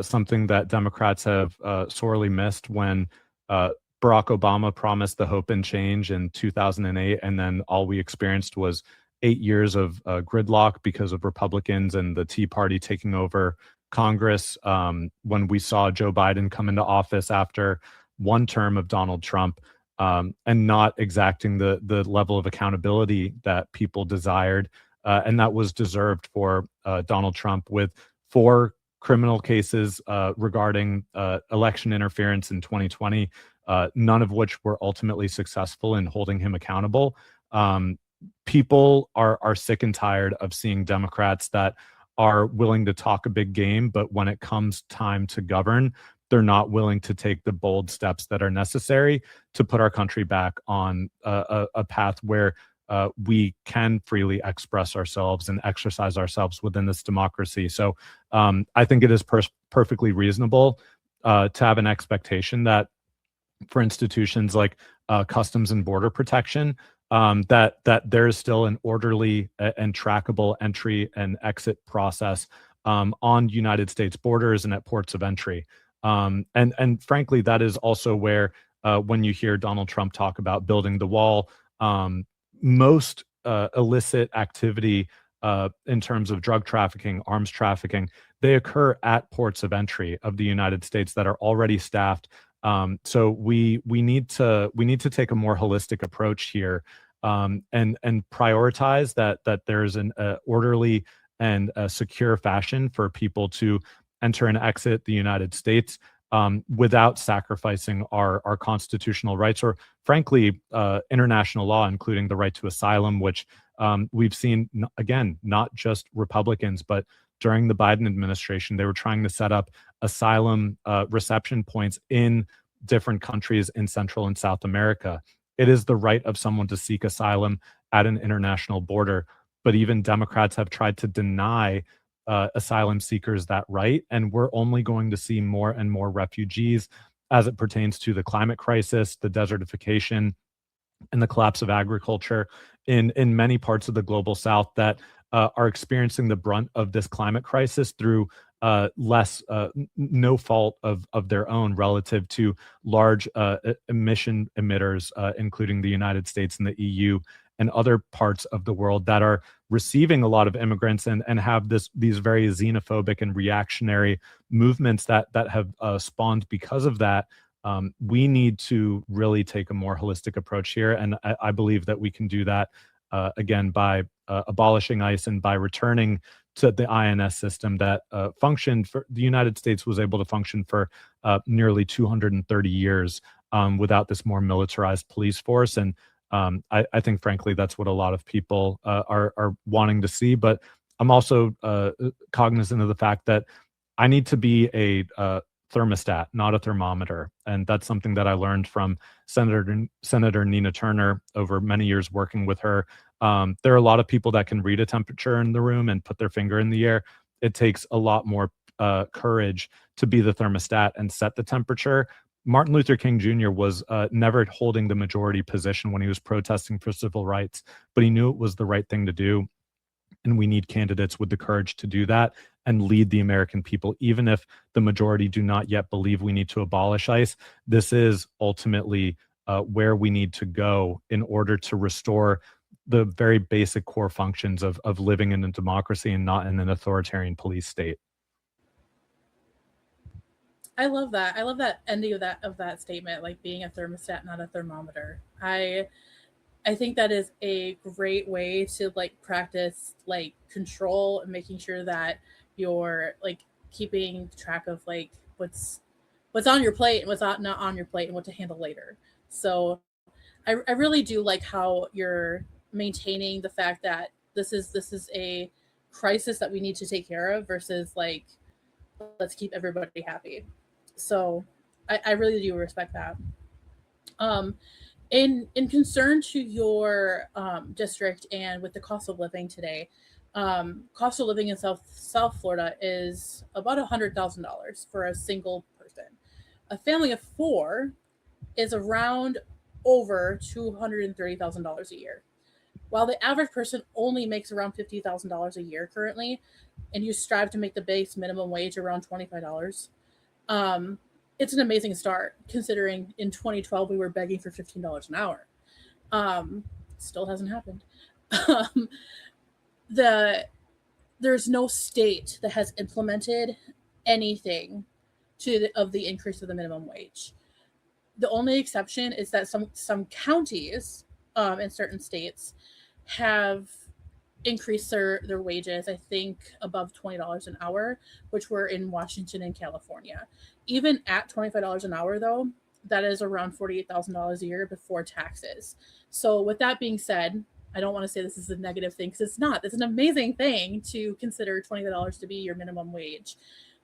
something that Democrats have sorely missed when Barack Obama promised the hope and change in 2008, and then all we experienced was 8 years of gridlock because of Republicans and the Tea Party taking over Congress. When we saw Joe Biden come into office after one term of Donald Trump, and not exacting the level of accountability that people desired, and that was deserved for Donald Trump, with 4 criminal cases regarding election interference in 2020, none of which were ultimately successful in holding him accountable. People are sick and tired of seeing Democrats that are willing to talk a big game, but when it comes time to govern, they're not willing to take the bold steps that are necessary to put our country back on a path where we can freely express ourselves and exercise ourselves within this democracy. So I think it is perfectly reasonable to have an expectation that for institutions like Customs and Border Protection, that there is still an orderly and trackable entry and exit process on United States borders and at ports of entry. And frankly, that is also where when you hear Donald Trump talk about building the wall, most illicit activity in terms of drug trafficking, arms trafficking, they occur at ports of entry of the United States that are already staffed. So we need to take a more holistic approach here, and prioritize that there's an orderly and a secure fashion for people to enter and exit the United States without sacrificing our constitutional rights, or frankly, international law, including the right to asylum, which we've seen, again, not just Republicans, but during the Biden administration, they were trying to set up asylum reception points in different countries in Central and South America. It is the right of someone to seek asylum at an international border, but even Democrats have tried to deny asylum seekers that right, and we're only going to see more and more refugees as it pertains to the climate crisis, the desertification, and the collapse of agriculture in many parts of the global South that are experiencing the brunt of this climate crisis through no fault of their own relative to large emission emitters, including the United States and the EU and other parts of the world that are receiving a lot of immigrants and have these very xenophobic and reactionary movements that have spawned because of that. We need to really take a more holistic approach here, and I believe that we can do that again by abolishing ICE and by returning to the INS system that functioned for the United States, was able to function for nearly 230 years without this more militarized police force. And I think, frankly, that's what a lot of people are wanting to see. But I'm also cognizant of the fact that I need to be a thermostat, not a thermometer. And that's something that I learned from Senator Nina Turner over many years working with her. There are a lot of people that can read a temperature in the room and put their finger in the air. It takes a lot more courage to be the thermostat and set the temperature. Martin Luther King Jr. was never holding the majority position when he was protesting for civil rights, but he knew it was the right thing to do. And we need candidates with the courage to do that and lead the American people, even if the majority do not yet believe we need to abolish ICE. This is ultimately where we need to go in order to restore the very basic core functions of living in a democracy and not in an authoritarian police state. I love that. I love that ending of that statement, like being a thermostat, not a thermometer. I think that is a great way to like practice like control and making sure that you're like keeping track of like what's on your plate and what's not on your plate and what to handle later. So I really do like how you're maintaining the fact that this is a crisis that we need to take care of versus like let's keep everybody happy. So I really do respect that. In concern to your district and with the cost of living today, cost of living in South Florida is about $100,000 for a single person. A family of four is around over $230,000 a year. While the average person only makes around $50,000 a year currently, and you strive to make the base minimum wage around $25, it's an amazing start considering in 2012 we were begging for $15 an hour. Still hasn't happened. There's no state that has implemented anything of the increase of the minimum wage. The only exception is that some counties in certain states have increased their wages, I think above $20 an hour, which were in Washington and California. Even at $25 an hour, though, that is around $48,000 a year before taxes. So with that being said, I don't want to say this is a negative thing because it's not. It's an amazing thing to consider $20 to be your minimum wage.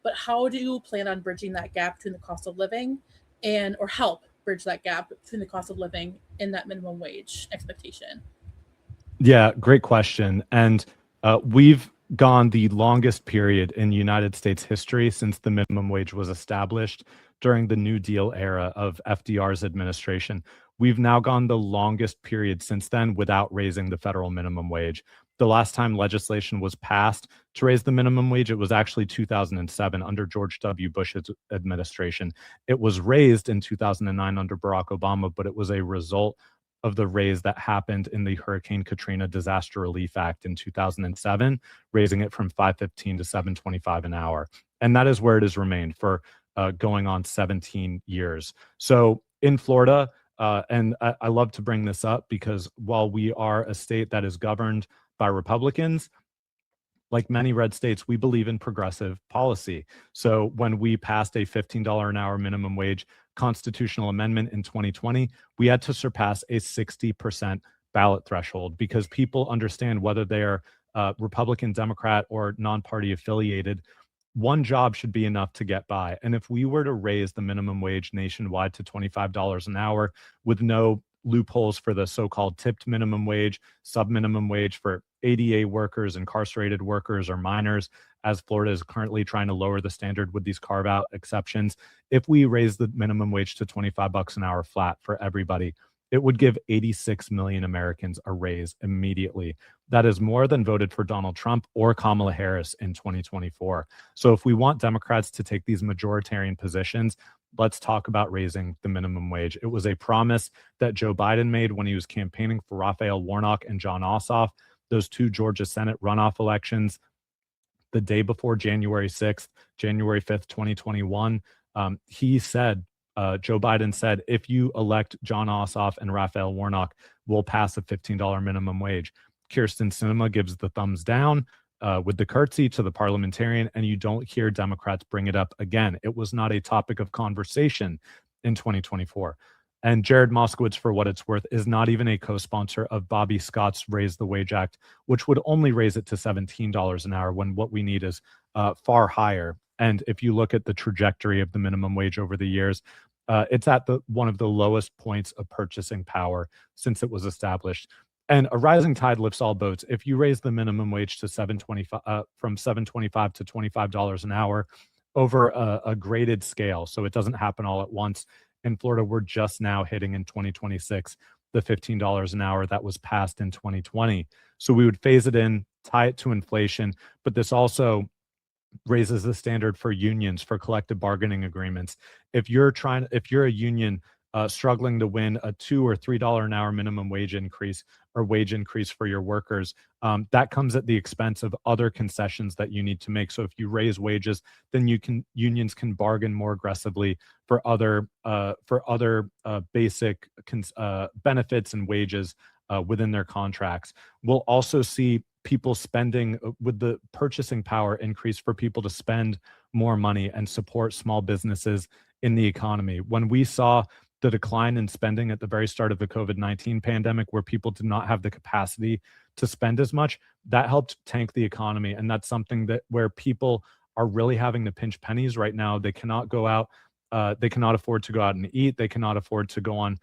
But how do you plan on bridging that gap between the cost of living or help bridge that gap between the cost of living and that minimum wage expectation? Yeah, great question. And we've gone the longest period in United States history since the minimum wage was established during the New Deal era of FDR's administration. We've now gone the longest period since then without raising the federal minimum wage. The last time legislation was passed to raise the minimum wage, it was actually 2007 under George W. Bush's administration. It was raised in 2009 under Barack Obama, but it was a result of the raise that happened in the Hurricane Katrina Disaster Relief Act in 2007, raising it from $5.15 to $7.25 an hour. And that is where it has remained for going on 17 years. So in Florida, and I love to bring this up because while we are a state that is governed by Republicans, like many red states, we believe in progressive policy. So when we passed a $15 an hour minimum wage constitutional amendment in 2020, we had to surpass a 60% ballot threshold because people understand whether they are Republican, Democrat, or non-party affiliated, one job should be enough to get by. And if we were to raise the minimum wage nationwide to $25 an hour with no loopholes for the so-called tipped minimum wage, sub-minimum wage for ADA workers, incarcerated workers, or minors, as Florida is currently trying to lower the standard with these carve-out exceptions. If we raise the minimum wage to $25 an hour flat for everybody, it would give 86 million Americans a raise immediately. That is more than voted for Donald Trump or Kamala Harris in 2024. So if we want Democrats to take these majoritarian positions, let's talk about raising the minimum wage. It was a promise that Joe Biden made when he was campaigning for Raphael Warnock and Jon Ossoff, those two Georgia Senate runoff elections, the day before January 6th, January 5th, 2021. He said, Joe Biden said, if you elect Jon Ossoff and Raphael Warnock, we'll pass a $15 minimum wage. Kyrsten Sinema gives the thumbs down with the curtsy to the parliamentarian, and you don't hear Democrats bring it up again. It was not a topic of conversation in 2024. And Jared Moskowitz, for what it's worth, is not even a co-sponsor of Bobby Scott's Raise the Wage Act, which would only raise it to $17 an hour when what we need is far higher. And if you look at the trajectory of the minimum wage over the years, it's at one of the lowest points of purchasing power since it was established. And a rising tide lifts all boats. If you raise the minimum wage to from $7.25 to $25 an hour over a graded scale, so it doesn't happen all at once. In Florida, we're just now hitting in 2026 the $15 an hour that was passed in 2020. So we would phase it in, tie it to inflation, but this also raises the standard for unions, for collective bargaining agreements. If you're a union struggling to win a $2 or $3 an hour minimum wage increase or wage increase for your workers, that comes at the expense of other concessions that you need to make. So if you raise wages, then unions can bargain more aggressively for other basic benefits and wages within their contracts. We'll also see people spending with the purchasing power increase for people to spend more money and support small businesses in the economy. When we saw the decline in spending at the very start of the COVID-19 pandemic, where people did not have the capacity to spend as much, that helped tank the economy. And that's something that where people are really having to pinch pennies right now. They cannot go out. They cannot afford to go out and eat. They cannot afford to go on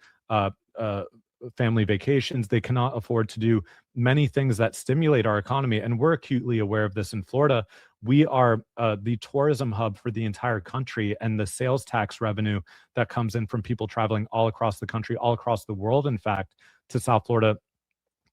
family vacations. They cannot afford to do many things that stimulate our economy. And we're acutely aware of this in Florida. We are the tourism hub for the entire country, and the sales tax revenue that comes in from people traveling all across the country, all across the world, in fact, to South Florida,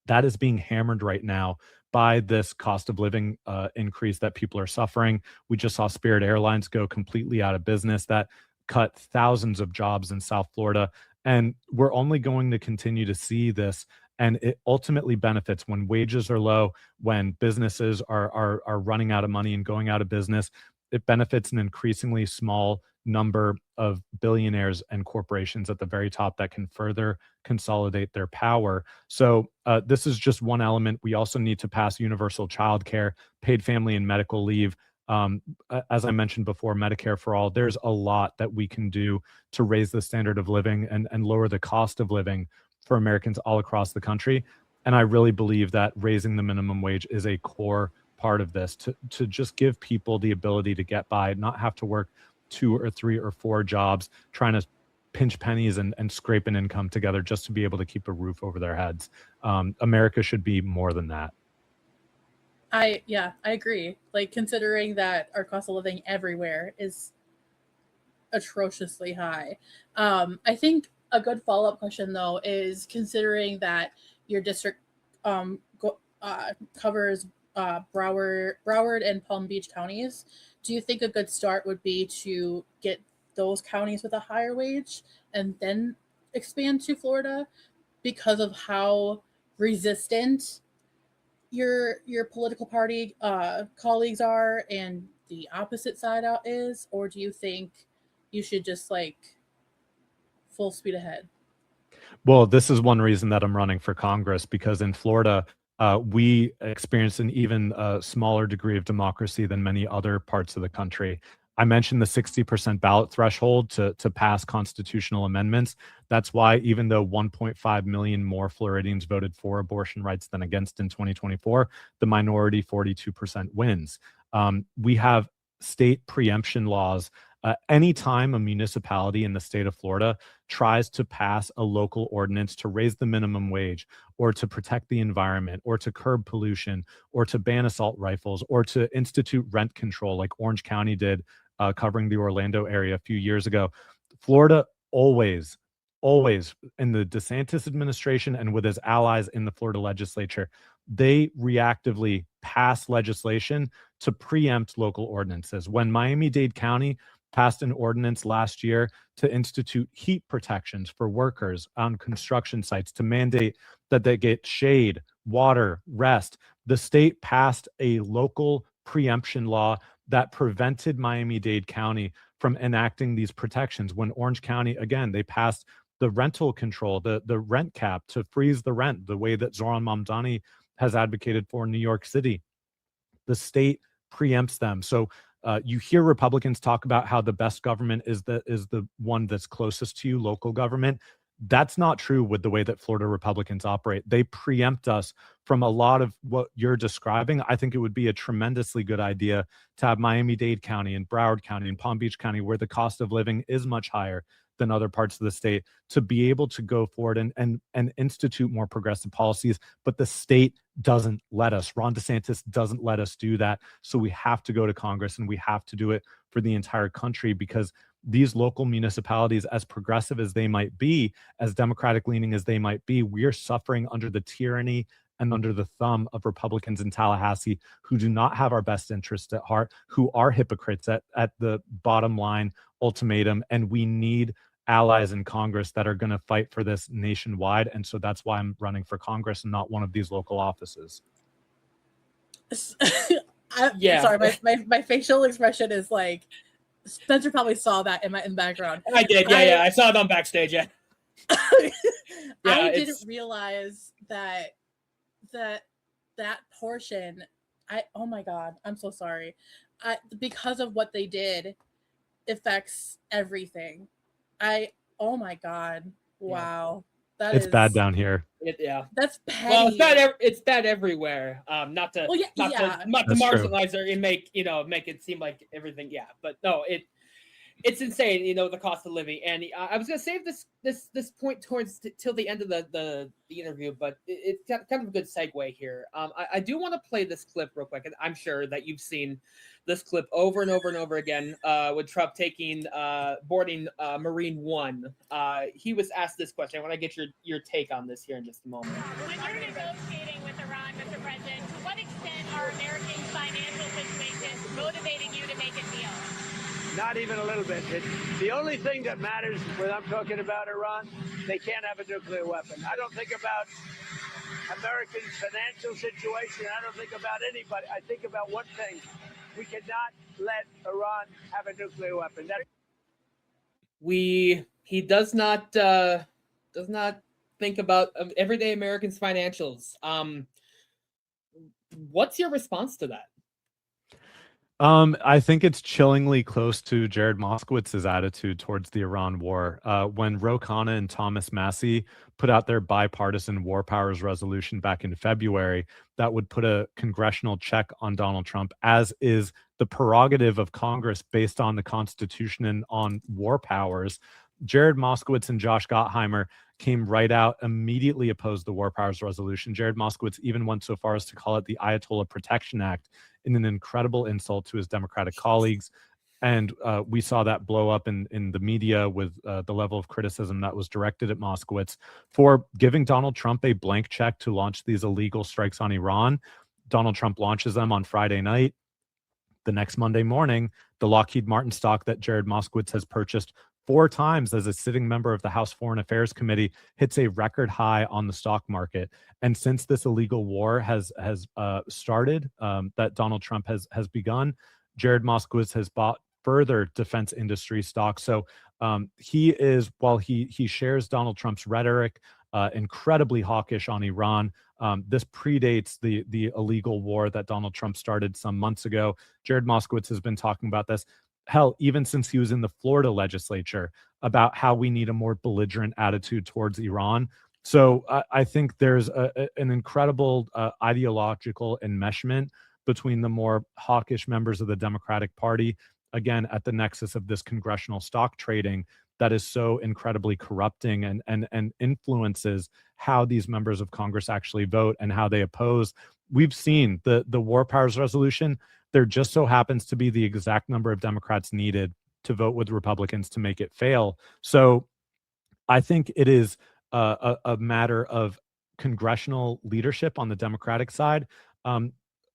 that is being hammered right now by this cost of living increase that people are suffering. We just saw Spirit Airlines go completely out of business. That cut thousands of jobs in South Florida. And we're only going to continue to see this. And it ultimately benefits when wages are low, when businesses are running out of money and going out of business. It benefits an increasingly small number of billionaires and corporations at the very top that can further consolidate their power. So this is just one element. We also need to pass universal childcare, paid family and medical leave. As I mentioned before, Medicare for all. There's a lot that we can do to raise the standard of living and lower the cost of living for Americans all across the country. And I really believe that raising the minimum wage is a core part of this, to just give people the ability to get by, not have to work 2 or 3 or 4 jobs, trying to pinch pennies and scrape an income together just to be able to keep a roof over their heads. America should be more than that. I agree. Like, considering that our cost of living everywhere is atrociously high. I think a good follow-up question, though, is considering that your district covers Broward and Palm Beach counties, do you think a good start would be to get those counties with a higher wage and then expand to Florida because of how resistant your political party colleagues are and the opposite side out is? Or do you think you should just like full speed ahead? Well, this is one reason that I'm running for Congress, because in Florida, we experience an even smaller degree of democracy than many other parts of the country. I mentioned the 60% ballot threshold to pass constitutional amendments. That's why, even though 1.5 million more Floridians voted for abortion rights than against in 2024, the minority 42% wins. We have state preemption laws. Anytime a municipality in the state of Florida tries to pass a local ordinance to raise the minimum wage, or to protect the environment, or to curb pollution, or to ban assault rifles, or to institute rent control like Orange County did, covering the Orlando area a few years ago, Florida always in the DeSantis administration and with his allies in the Florida legislature, they reactively pass legislation to preempt local ordinances. When Miami-Dade County passed an ordinance last year to institute heat protections for workers on construction sites, to mandate that they get shade, water, rest, the state passed a local preemption law that prevented Miami-Dade County from enacting these protections. When Orange County, again, they passed the rental control, the rent cap to freeze the rent, the way that Zohran Mamdani has advocated for in New York City. The state preempts them. So you hear Republicans talk about how the best government is the one that's closest to you, local government. That's not true with the way that Florida Republicans operate. They preempt us from a lot of what you're describing. I think it would be a tremendously good idea to have Miami-Dade County and Broward County and Palm Beach County, where the cost of living is much higher than other parts of the state, to be able to go forward and institute more progressive policies. But the state doesn't let us. Ron DeSantis doesn't let us do that. So we have to go to Congress, and we have to do it for the entire country, because these local municipalities, as progressive as they might be, as democratic leaning as they might be, we're suffering under the tyranny and under the thumb of Republicans in Tallahassee who do not have our best interests at heart, who are hypocrites at the bottom line ultimatum. And we need allies in Congress that are going to fight for this nationwide. And so that's why I'm running for Congress and not one of these local offices. Yeah. Sorry, my facial expression is like, Spencer probably saw that in the background. I did. Yeah. I saw it on backstage. Yeah. I didn't realize that portion. Oh my God, I'm so sorry. Because of what they did affects everything. Oh my God. Wow. Yeah. It's bad down here. That's petty. Well, it's bad everywhere. Not to marginalize her and make it seem like everything. Yeah, but no, it's insane. The cost of living. And I was gonna save this point till the end of the interview, but it's kind of a good segue here. I do want to play this clip real quick, and I'm sure that you've seen this clip over and over and over again with Trump boarding Marine One. He was asked this question. I want to get your take on this here in just a moment. When you're negotiating with Iran, Mr. President, to what extent are American financial situations motivating you to make a deal? Not even a little bit. The only thing that matters when I'm talking about Iran, they can't have a nuclear weapon. I don't think about Americans' financial situation. I don't think about anybody. I think about one thing. We cannot let Iran have a nuclear weapon. He does not think about everyday Americans' financials. What's your response to that? I think it's chillingly close to Jared Moskowitz's attitude towards the Iran war. When Ro Khanna and Thomas Massie put out their bipartisan war powers resolution back in February, that would put a congressional check on Donald Trump, as is the prerogative of Congress based on the Constitution and on war powers. Jared Moskowitz and Josh Gottheimer came right out, immediately opposed the war powers resolution. Jared Moskowitz even went so far as to call it the Ayatollah Protection Act, in an incredible insult to his Democratic colleagues. And we saw that blow up in the media with the level of criticism that was directed at Moskowitz for giving Donald Trump a blank check to launch these illegal strikes on Iran. Donald Trump launches them on Friday night. The next Monday morning, the Lockheed Martin stock that Jared Moskowitz has purchased 4 times as a sitting member of the House Foreign Affairs Committee hits a record high on the stock market. And since this illegal war has started, that Donald Trump has begun, Jared Moskowitz has bought further defense industry stocks. So he is, while he shares Donald Trump's rhetoric, incredibly hawkish on Iran. This predates the illegal war that Donald Trump started some months ago. Jared Moskowitz has been talking about this. Hell, even since he was in the Florida legislature, about how we need a more belligerent attitude towards Iran. So I think there's an incredible ideological enmeshment between the more hawkish members of the Democratic Party, again, at the nexus of this congressional stock trading that is so incredibly corrupting and influences how these members of Congress actually vote and how they oppose. We've seen the war powers resolution. There just so happens to be the exact number of Democrats needed to vote with Republicans to make it fail. So I think it is a matter of congressional leadership on the Democratic side.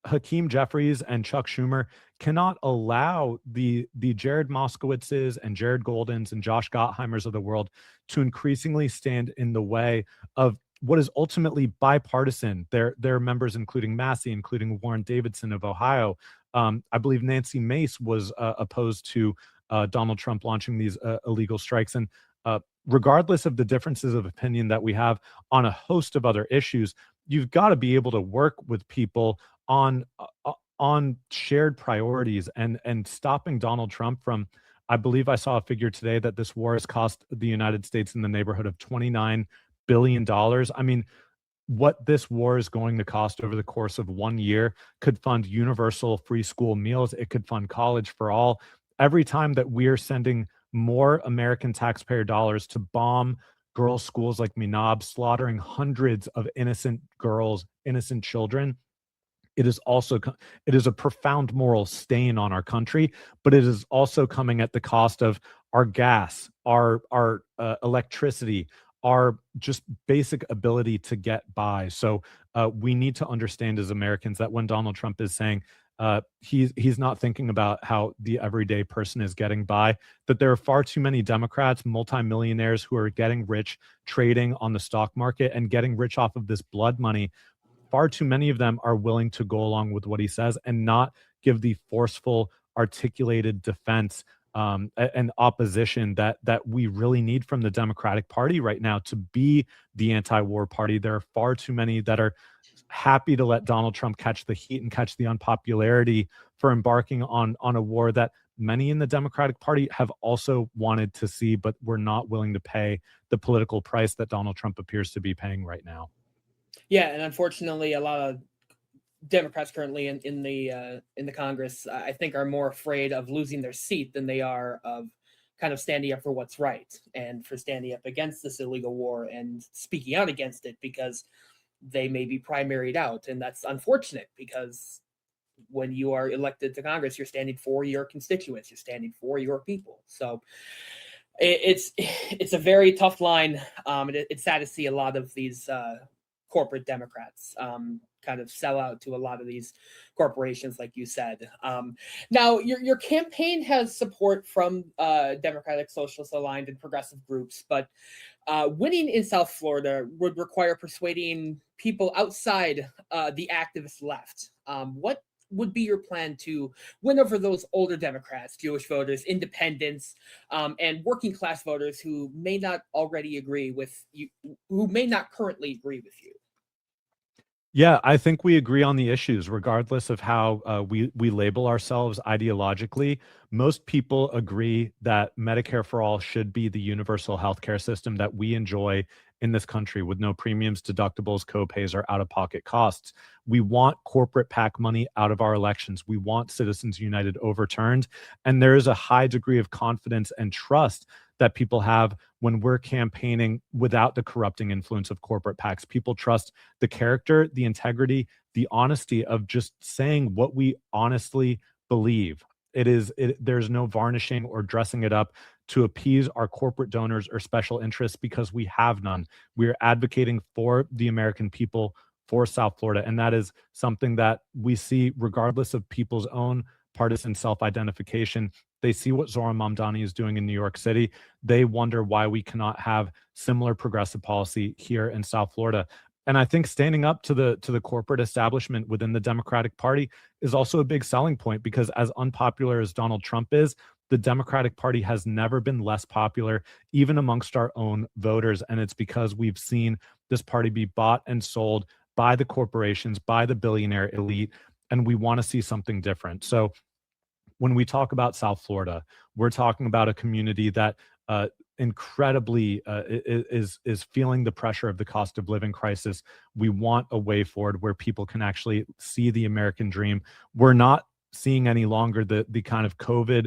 Hakeem Jeffries and Chuck Schumer cannot allow the Jared Moskowitzes and Jared Goldens and Josh Gottheimers of the world to increasingly stand in the way of what is ultimately bipartisan. Their members, including Massie, including Warren Davidson of Ohio. I believe Nancy Mace was opposed to Donald Trump launching these illegal strikes. And regardless of the differences of opinion that we have on a host of other issues, you've got to be able to work with people on shared priorities and stopping Donald Trump from, I believe I saw a figure today that this war has cost the United States in the neighborhood of $29 billion. I mean, what this war is going to cost over the course of 1 year could fund universal free school meals. It could fund college for all. Every time that we're sending more American taxpayer dollars to bomb girls' schools like Minab, slaughtering hundreds of innocent girls, innocent children, it is a profound moral stain on our country, but it is also coming at the cost of our gas, our electricity, our just basic ability to get by. So we need to understand as Americans that when Donald Trump is saying He's not thinking about how the everyday person is getting by, that there are far too many Democrats, multimillionaires who are getting rich trading on the stock market and getting rich off of this blood money. Far too many of them are willing to go along with what he says and not give the forceful, articulated defense and opposition that we really need from the Democratic Party right now to be the anti-war party. There are far too many that are happy to let Donald Trump catch the heat and catch the unpopularity for embarking on a war that many in the Democratic Party have also wanted to see, but were not willing to pay the political price that Donald Trump appears to be paying right now. Yeah, and unfortunately, a lot of Democrats currently in the Congress, I think, are more afraid of losing their seat than they are of kind of standing up for what's right and for standing up against this illegal war and speaking out against it, because they may be primaried out. And that's unfortunate, because when you are elected to Congress, you're standing for your constituents, you're standing for your people. So it's a very tough line. It's sad to see a lot of these corporate Democrats kind of sell out to a lot of these corporations, like you said. Now, your campaign has support from Democratic Socialist aligned and progressive groups, but winning in South Florida would require persuading people outside the activist left. What would be your plan to win over those older Democrats, Jewish voters, independents, and working class voters who may not already agree with you, who may not currently agree with you? Yeah, I think we agree on the issues, regardless of how we label ourselves ideologically. Most people agree that Medicare for all should be the universal healthcare system that we enjoy in this country, with no premiums, deductibles, copays, or out-of-pocket costs. We want corporate PAC money out of our elections. We want Citizens United overturned. And there is a high degree of confidence and trust that people have when we're campaigning without the corrupting influence of corporate PACs. People trust the character, the integrity, the honesty of just saying what we honestly believe. There's no varnishing or dressing it up to appease our corporate donors or special interests, because we have none. We're advocating for the American people, for South Florida. And that is something that we see regardless of people's own partisan self-identification. They see what Zohran Mamdani is doing in New York City. They wonder why we cannot have similar progressive policy here in South Florida. And I think standing up to the corporate establishment within the Democratic Party is also a big selling point, because as unpopular as Donald Trump is, the Democratic Party has never been less popular, even amongst our own voters. And it's because we've seen this party be bought and sold by the corporations, by the billionaire elite, and we want to see something different. So when we talk about South Florida, we're talking about a community that incredibly is feeling the pressure of the cost of living crisis. We want a way forward where people can actually see the American dream. We're not seeing any longer the kind of COVID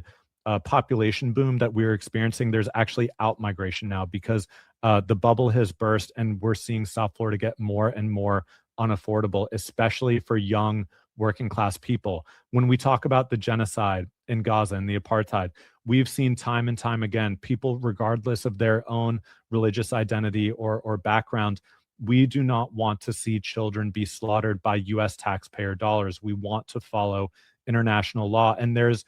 population boom that we're experiencing. There's actually out-migration now, because the bubble has burst, and we're seeing South Florida get more and more unaffordable, especially for young working class people. When we talk about the genocide in Gaza and the apartheid, we've seen time and time again, people, regardless of their own religious identity or background, we do not want to see children be slaughtered by U.S. taxpayer dollars. We want to follow international law. And there's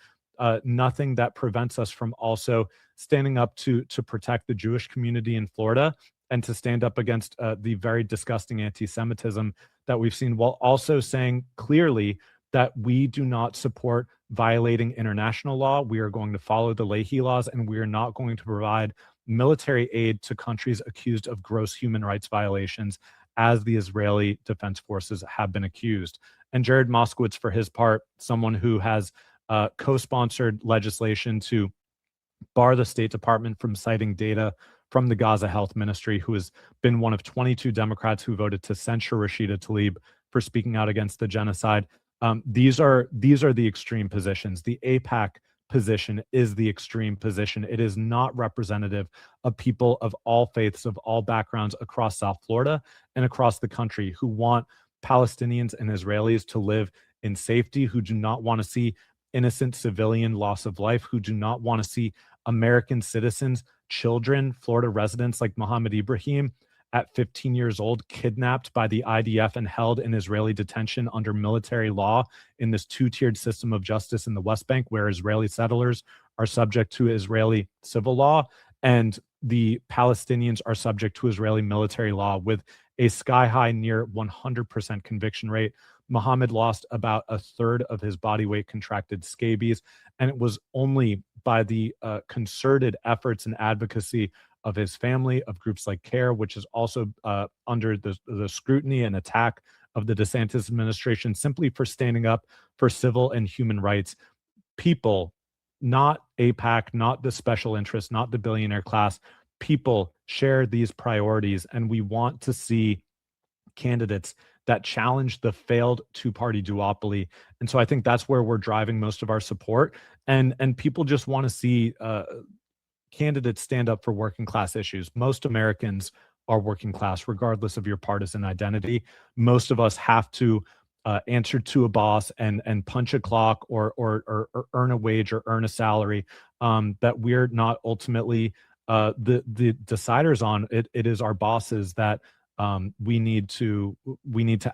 nothing that prevents us from also standing up to protect the Jewish community in Florida and to stand up against the very disgusting anti-Semitism that we've seen, while also saying clearly that we do not support violating international law. We are going to follow the Leahy laws, and we are not going to provide military aid to countries accused of gross human rights violations, as the Israeli Defense Forces have been accused. And Jared Moskowitz, for his part, someone who has co-sponsored legislation to bar the State Department from citing data from the Gaza Health Ministry, who has been one of 22 Democrats who voted to censure Rashida Tlaib for speaking out against the genocide. These are the extreme positions. The AIPAC position is the extreme position. It is not representative of people of all faiths, of all backgrounds across South Florida and across the country, who want Palestinians and Israelis to live in safety, who do not want to see innocent civilian loss of life, who do not want to see American citizens, children, Florida residents like Mohammed Ibrahim, at 15 years old, kidnapped by the IDF and held in Israeli detention under military law in this two-tiered system of justice in the West Bank, where Israeli settlers are subject to Israeli civil law and the Palestinians are subject to Israeli military law, with a sky-high near 100% conviction rate. Mohammed lost about a third of his body weight, contracted scabies, and it was only by the concerted efforts and advocacy of his family, of groups like CARE, which is also under the scrutiny and attack of the DeSantis administration, simply for standing up for civil and human rights. People, not AIPAC, not the special interest, not the billionaire class, people share these priorities, and we want to see candidates that challenge the failed two-party duopoly. And so I think that's where we're driving most of our support. And people just want to see candidates stand up for working class issues. Most Americans are working class, regardless of your partisan identity. Most of us have to answer to a boss and punch a clock or earn a wage or earn a salary that we're not ultimately the deciders on. It is our bosses that we need to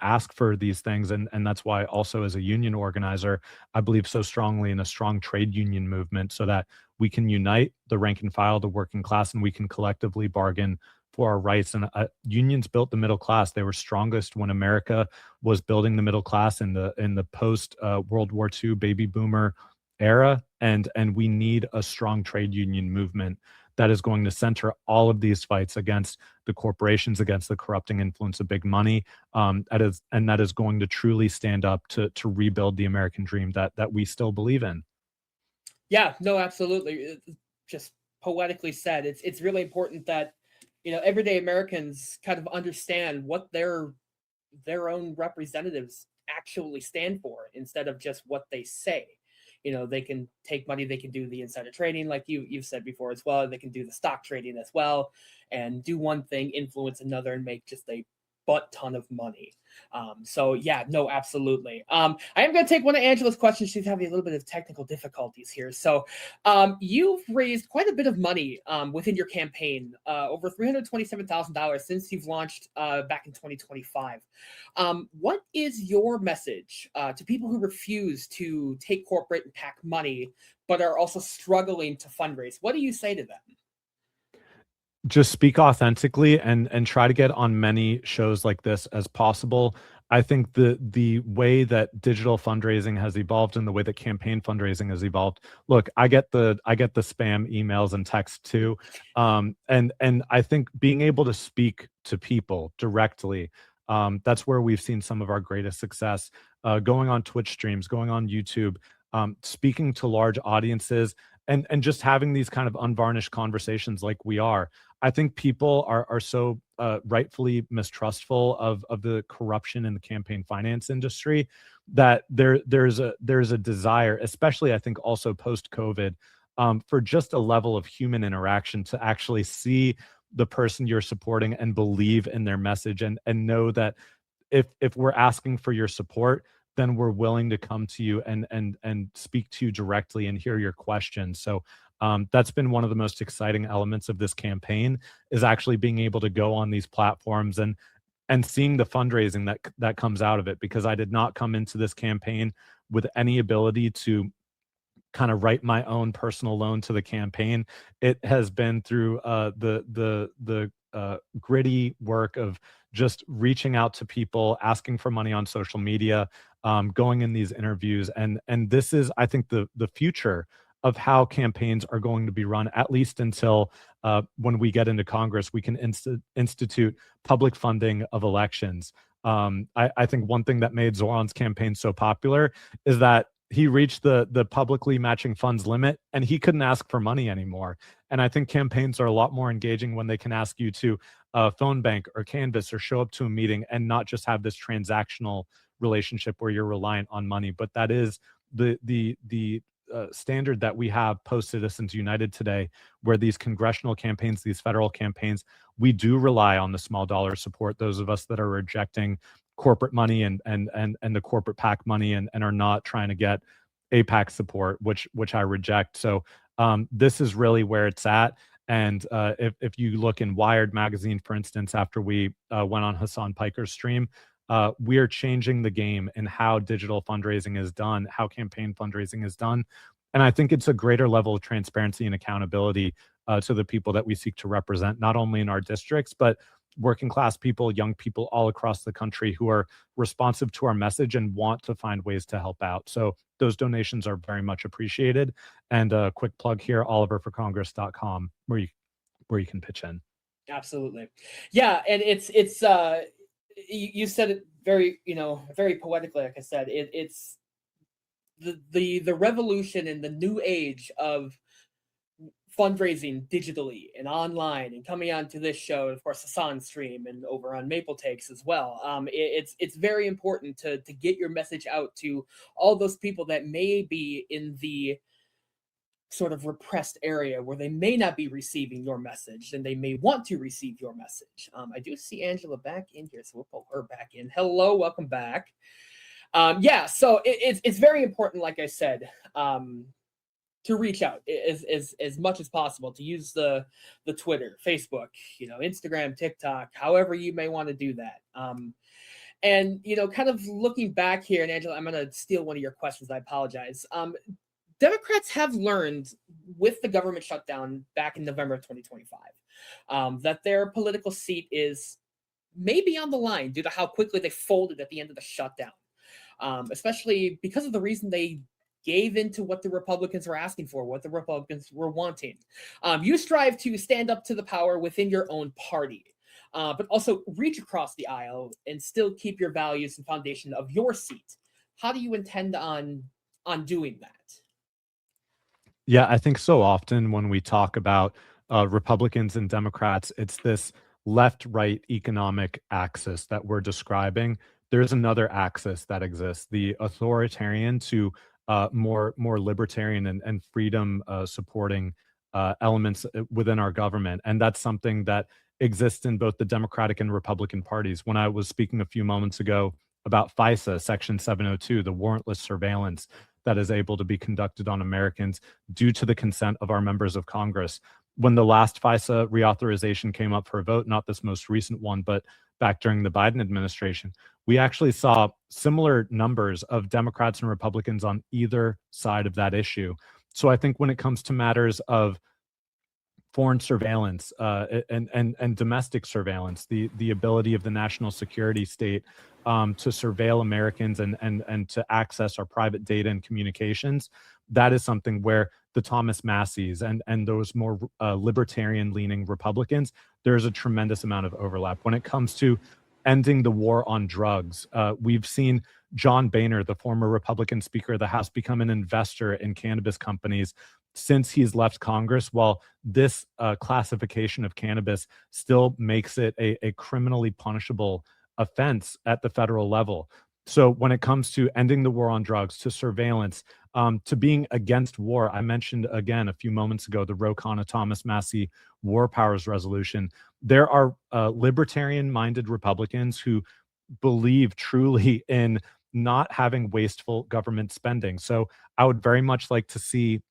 ask for these things, and that's why also as a union organizer, I believe so strongly in a strong trade union movement, so that we can unite the rank and file, the working class, and we can collectively bargain for our rights. And unions built the middle class. They were strongest when America was building the middle class in the post World War II baby boomer era, and we need a strong trade union movement that is going to center all of these fights against the corporations, against the corrupting influence of big money, and that is going to truly stand up to rebuild the American dream that we still believe in. Yeah, no, absolutely. Just poetically said, it's really important that everyday Americans kind of understand what their own representatives actually stand for, instead of just what they say. They can take money, they can do the insider trading, like you've said before as well. They can do the stock trading as well, and do one thing, influence another, and make just a butt ton of money. So yeah, no, absolutely. I am going to take one of Angela's questions. She's having a little bit of technical difficulties here. So you've raised quite a bit of money within your campaign, over $327,000 since you've launched back in 2025. What is your message to people who refuse to take corporate and PAC money, but are also struggling to fundraise? What do you say to them? Just speak authentically and try to get on many shows like this as possible. I think the way that digital fundraising has evolved and the way that campaign fundraising has evolved. Look, I get the spam emails and texts too, and I think being able to speak to people directly, that's where we've seen some of our greatest success. Going on Twitch streams, going on YouTube, speaking to large audiences, and just having these kind of unvarnished conversations like we are. I think people are so rightfully mistrustful of the corruption in the campaign finance industry that there's a desire, especially I think also post-COVID, for just a level of human interaction, to actually see the person you're supporting and believe in their message, and know that if we're asking for your support, then we're willing to come to you and speak to you directly and hear your questions. So that's been one of the most exciting elements of this campaign, is actually being able to go on these platforms and seeing the fundraising that comes out of it, because I did not come into this campaign with any ability to kind of write my own personal loan to the campaign. It has been through the gritty work of just reaching out to people, asking for money on social media, going in these interviews, and this is, I think, the future of how campaigns are going to be run, at least until when we get into Congress, we can institute public funding of elections. I think one thing that made Zohran's campaign so popular is that he reached the publicly matching funds limit, and he couldn't ask for money anymore. And I think campaigns are a lot more engaging when they can ask you to phone bank or canvas or show up to a meeting, and not just have this transactional relationship where you're reliant on money. But that is the standard that we have post Citizens United today, where these congressional campaigns, these federal campaigns, we do rely on the small dollar support. Those of us that are rejecting corporate money and the corporate PAC money and are not trying to get AIPAC support, which I reject. So this is really where it's at. And if you look in Wired magazine, for instance, after we went on Hassan Piker's stream, we are changing the game in how digital fundraising is done, how campaign fundraising is done. And I think it's a greater level of transparency and accountability to the people that we seek to represent, not only in our districts, but working class people, young people all across the country who are responsive to our message and want to find ways to help out. So those donations are very much appreciated. And a quick plug here, oliverforcongress.com, where you can pitch in. Absolutely. Yeah, and it's you said it very, very poetically, like I said. It's the revolution and the new age of fundraising digitally and online and coming onto this show, of course, Hassan's stream and over on Maple Takes as well. It's very important to get your message out to all those people that may be in the sort of repressed area where they may not be receiving your message and they may want to receive your message. I do see Angela back in here, so we'll pull her back in. Hello, welcome back. So it's very important, like I said, to reach out as much as possible, to use the Twitter, Facebook, Instagram, TikTok, however you may want to do that. And kind of looking back here, and Angela, I'm going to steal one of your questions. I apologize. Democrats have learned with the government shutdown back in November of 2025 that their political seat is maybe on the line due to how quickly they folded at the end of the shutdown, especially because of the reason they gave into what the Republicans were asking for, what the Republicans were wanting. You strive to stand up to the power within your own party, but also reach across the aisle and still keep your values and foundation of your seat. How do you intend on doing that? Yeah, I think so often when we talk about Republicans and Democrats, it's this left-right economic axis that we're describing. There's another axis that exists, the authoritarian to more libertarian and freedom supporting elements within our government. And that's something that exists in both the Democratic and Republican parties. When I was speaking a few moments ago about FISA, Section 702, the warrantless surveillance that is able to be conducted on Americans due to the consent of our members of Congress. When the last FISA reauthorization came up for a vote, not this most recent one, but back during the Biden administration, we actually saw similar numbers of Democrats and Republicans on either side of that issue. So I think when it comes to matters of foreign surveillance and domestic surveillance, the ability of the national security state to surveil Americans and to access our private data and communications, that is something where the Thomas Masseys and those more libertarian-leaning Republicans, there's a tremendous amount of overlap. When it comes to ending the war on drugs, we've seen John Boehner, the former Republican Speaker of the House, become an investor in cannabis companies since he's left Congress, while this classification of cannabis still makes it a criminally punishable offense at the federal level. So when it comes to ending the war on drugs, to surveillance, to being against war, I mentioned again a few moments ago the Ro Khanna Thomas Massie War Powers Resolution. There are libertarian-minded Republicans who believe truly in not having wasteful government spending. So I would very much like to see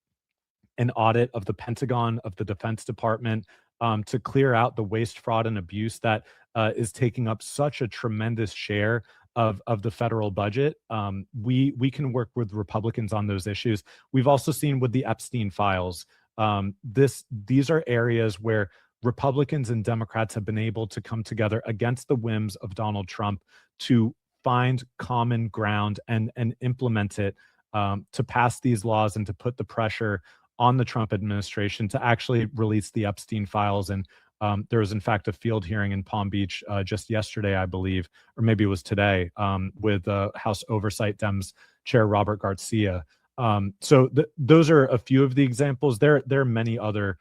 an audit of the Pentagon, of the Defense Department, to clear out the waste, fraud, and abuse that is taking up such a tremendous share of the federal budget. We can work with Republicans on those issues. We've also seen with the Epstein files, these are areas where Republicans and Democrats have been able to come together against the whims of Donald Trump to find common ground and implement it, to pass these laws and to put the pressure on the Trump administration to actually release the Epstein files. And there was, in fact, a field hearing in Palm Beach just yesterday, I believe, or maybe it was today, with House Oversight Dems Chair Robert Garcia. So those are a few of the examples. There are many other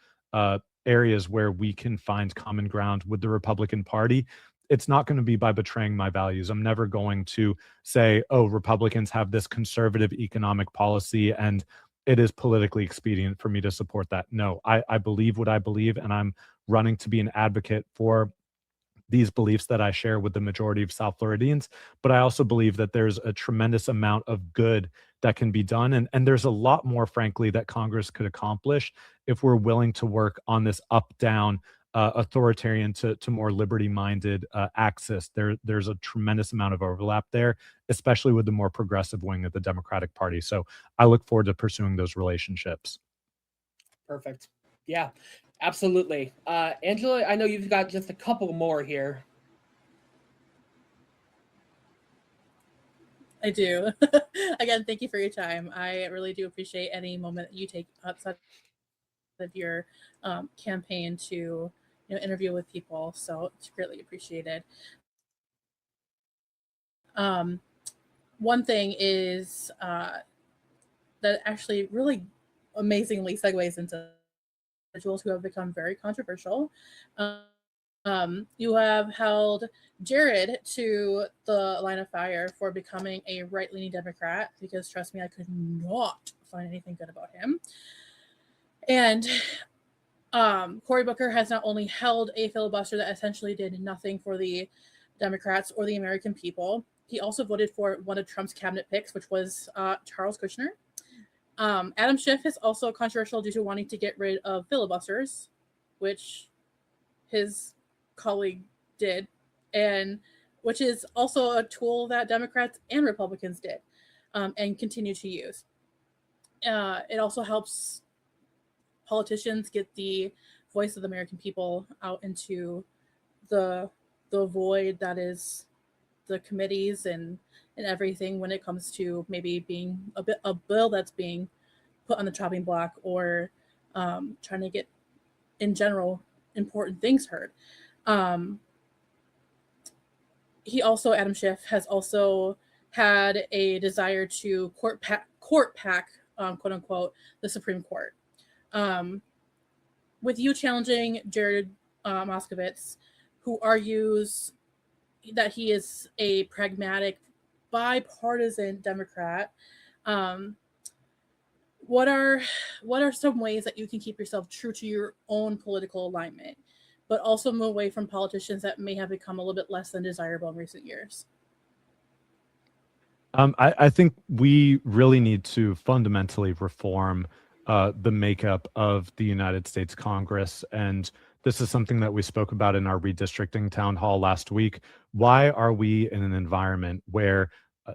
areas where we can find common ground with the Republican Party. It's not going to be by betraying my values. I'm never going to say, oh, Republicans have this conservative economic policy and it is politically expedient for me to support that. No, I believe what I believe, and I'm running to be an advocate for these beliefs that I share with the majority of South Floridians. But I also believe that there's a tremendous amount of good that can be done. And there's a lot more, frankly, that Congress could accomplish if we're willing to work on this up-down authoritarian to more liberty-minded axis. There's a tremendous amount of overlap there, especially with the more progressive wing of the Democratic Party. So I look forward to pursuing those relationships. Perfect. Yeah, absolutely. Angela, I know you've got just a couple more here. I do. Again, thank you for your time. I really do appreciate any moment that you take outside of your campaign to interview with people. So it's greatly appreciated. One thing is that actually really amazingly segues into individuals who have become very controversial. You have held Jared to the line of fire for becoming a right-leaning Democrat, because trust me, I could not find anything good about him. And Cory Booker has not only held a filibuster that essentially did nothing for the Democrats or the American people, he also voted for one of Trump's cabinet picks, which was Charles Kushner. Adam Schiff is also controversial due to wanting to get rid of filibusters, which his colleague did, and which is also a tool that Democrats and Republicans did and continue to use. It also helps politicians get the voice of the American people out into the void that is the committees and everything, when it comes to maybe being a bill that's being put on the chopping block, or trying to get, in general, important things heard. Adam Schiff has also had a desire to court pack, quote unquote, the Supreme Court. With you challenging Jared Moskowitz, who argues that he is a pragmatic, bipartisan Democrat, what are some ways that you can keep yourself true to your own political alignment, but also move away from politicians that may have become a little bit less than desirable in recent years? I think we really need to fundamentally reform the makeup of the United States Congress. And this is something that we spoke about in our redistricting town hall last week. Why are we in an environment where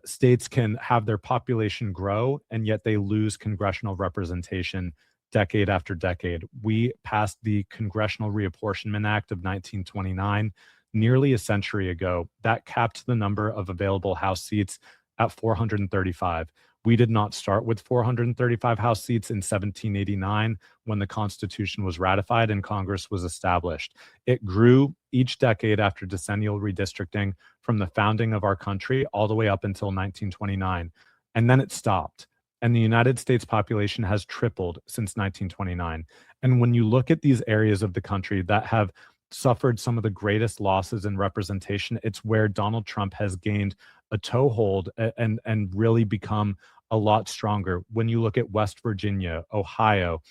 states can have their population grow and yet they lose congressional representation decade after decade? We passed the Congressional Reapportionment Act of 1929 nearly a century ago. That capped the number of available House seats at 435. We did not start with 435 House seats in 1789 when the Constitution was ratified and Congress was established. It grew each decade after decennial redistricting from the founding of our country all the way up until 1929. And then it stopped. And the United States population has tripled since 1929. And when you look at these areas of the country that have suffered some of the greatest losses in representation, it's where Donald Trump has gained a toehold and really become a lot stronger. When you look at West Virginia, Ohio,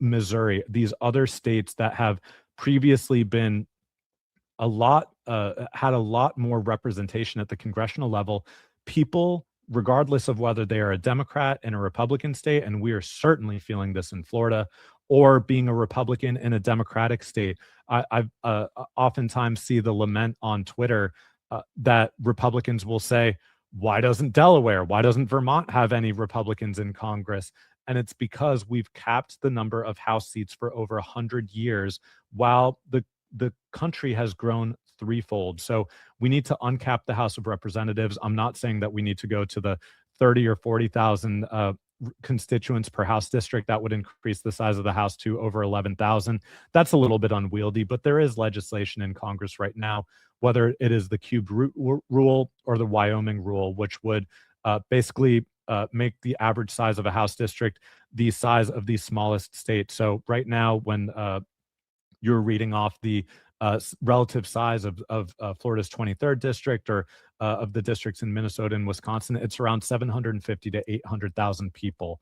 Missouri, these other states that have previously been had a lot more representation at the congressional level, people, regardless of whether they are a Democrat in a Republican state, and we are certainly feeling this in Florida, or being a Republican in a Democratic state, I've oftentimes see the lament on Twitter that Republicans will say, why doesn't Delaware, why doesn't Vermont have any Republicans in Congress? And it's because we've capped the number of House seats for over 100 years while the country has grown threefold. So we need to uncap the House of Representatives. I'm not saying that we need to go to the 30 or 40,000 constituents per House district. That would increase the size of the House to over 11,000. That's a little bit unwieldy, but there is legislation in Congress right now, whether it is the cubed rule or the Wyoming rule, which would basically make the average size of a House district the size of the smallest state. So right now, when you're reading off the relative size of Florida's 23rd district or of the districts in Minnesota and Wisconsin, it's around 750 to 800,000 people.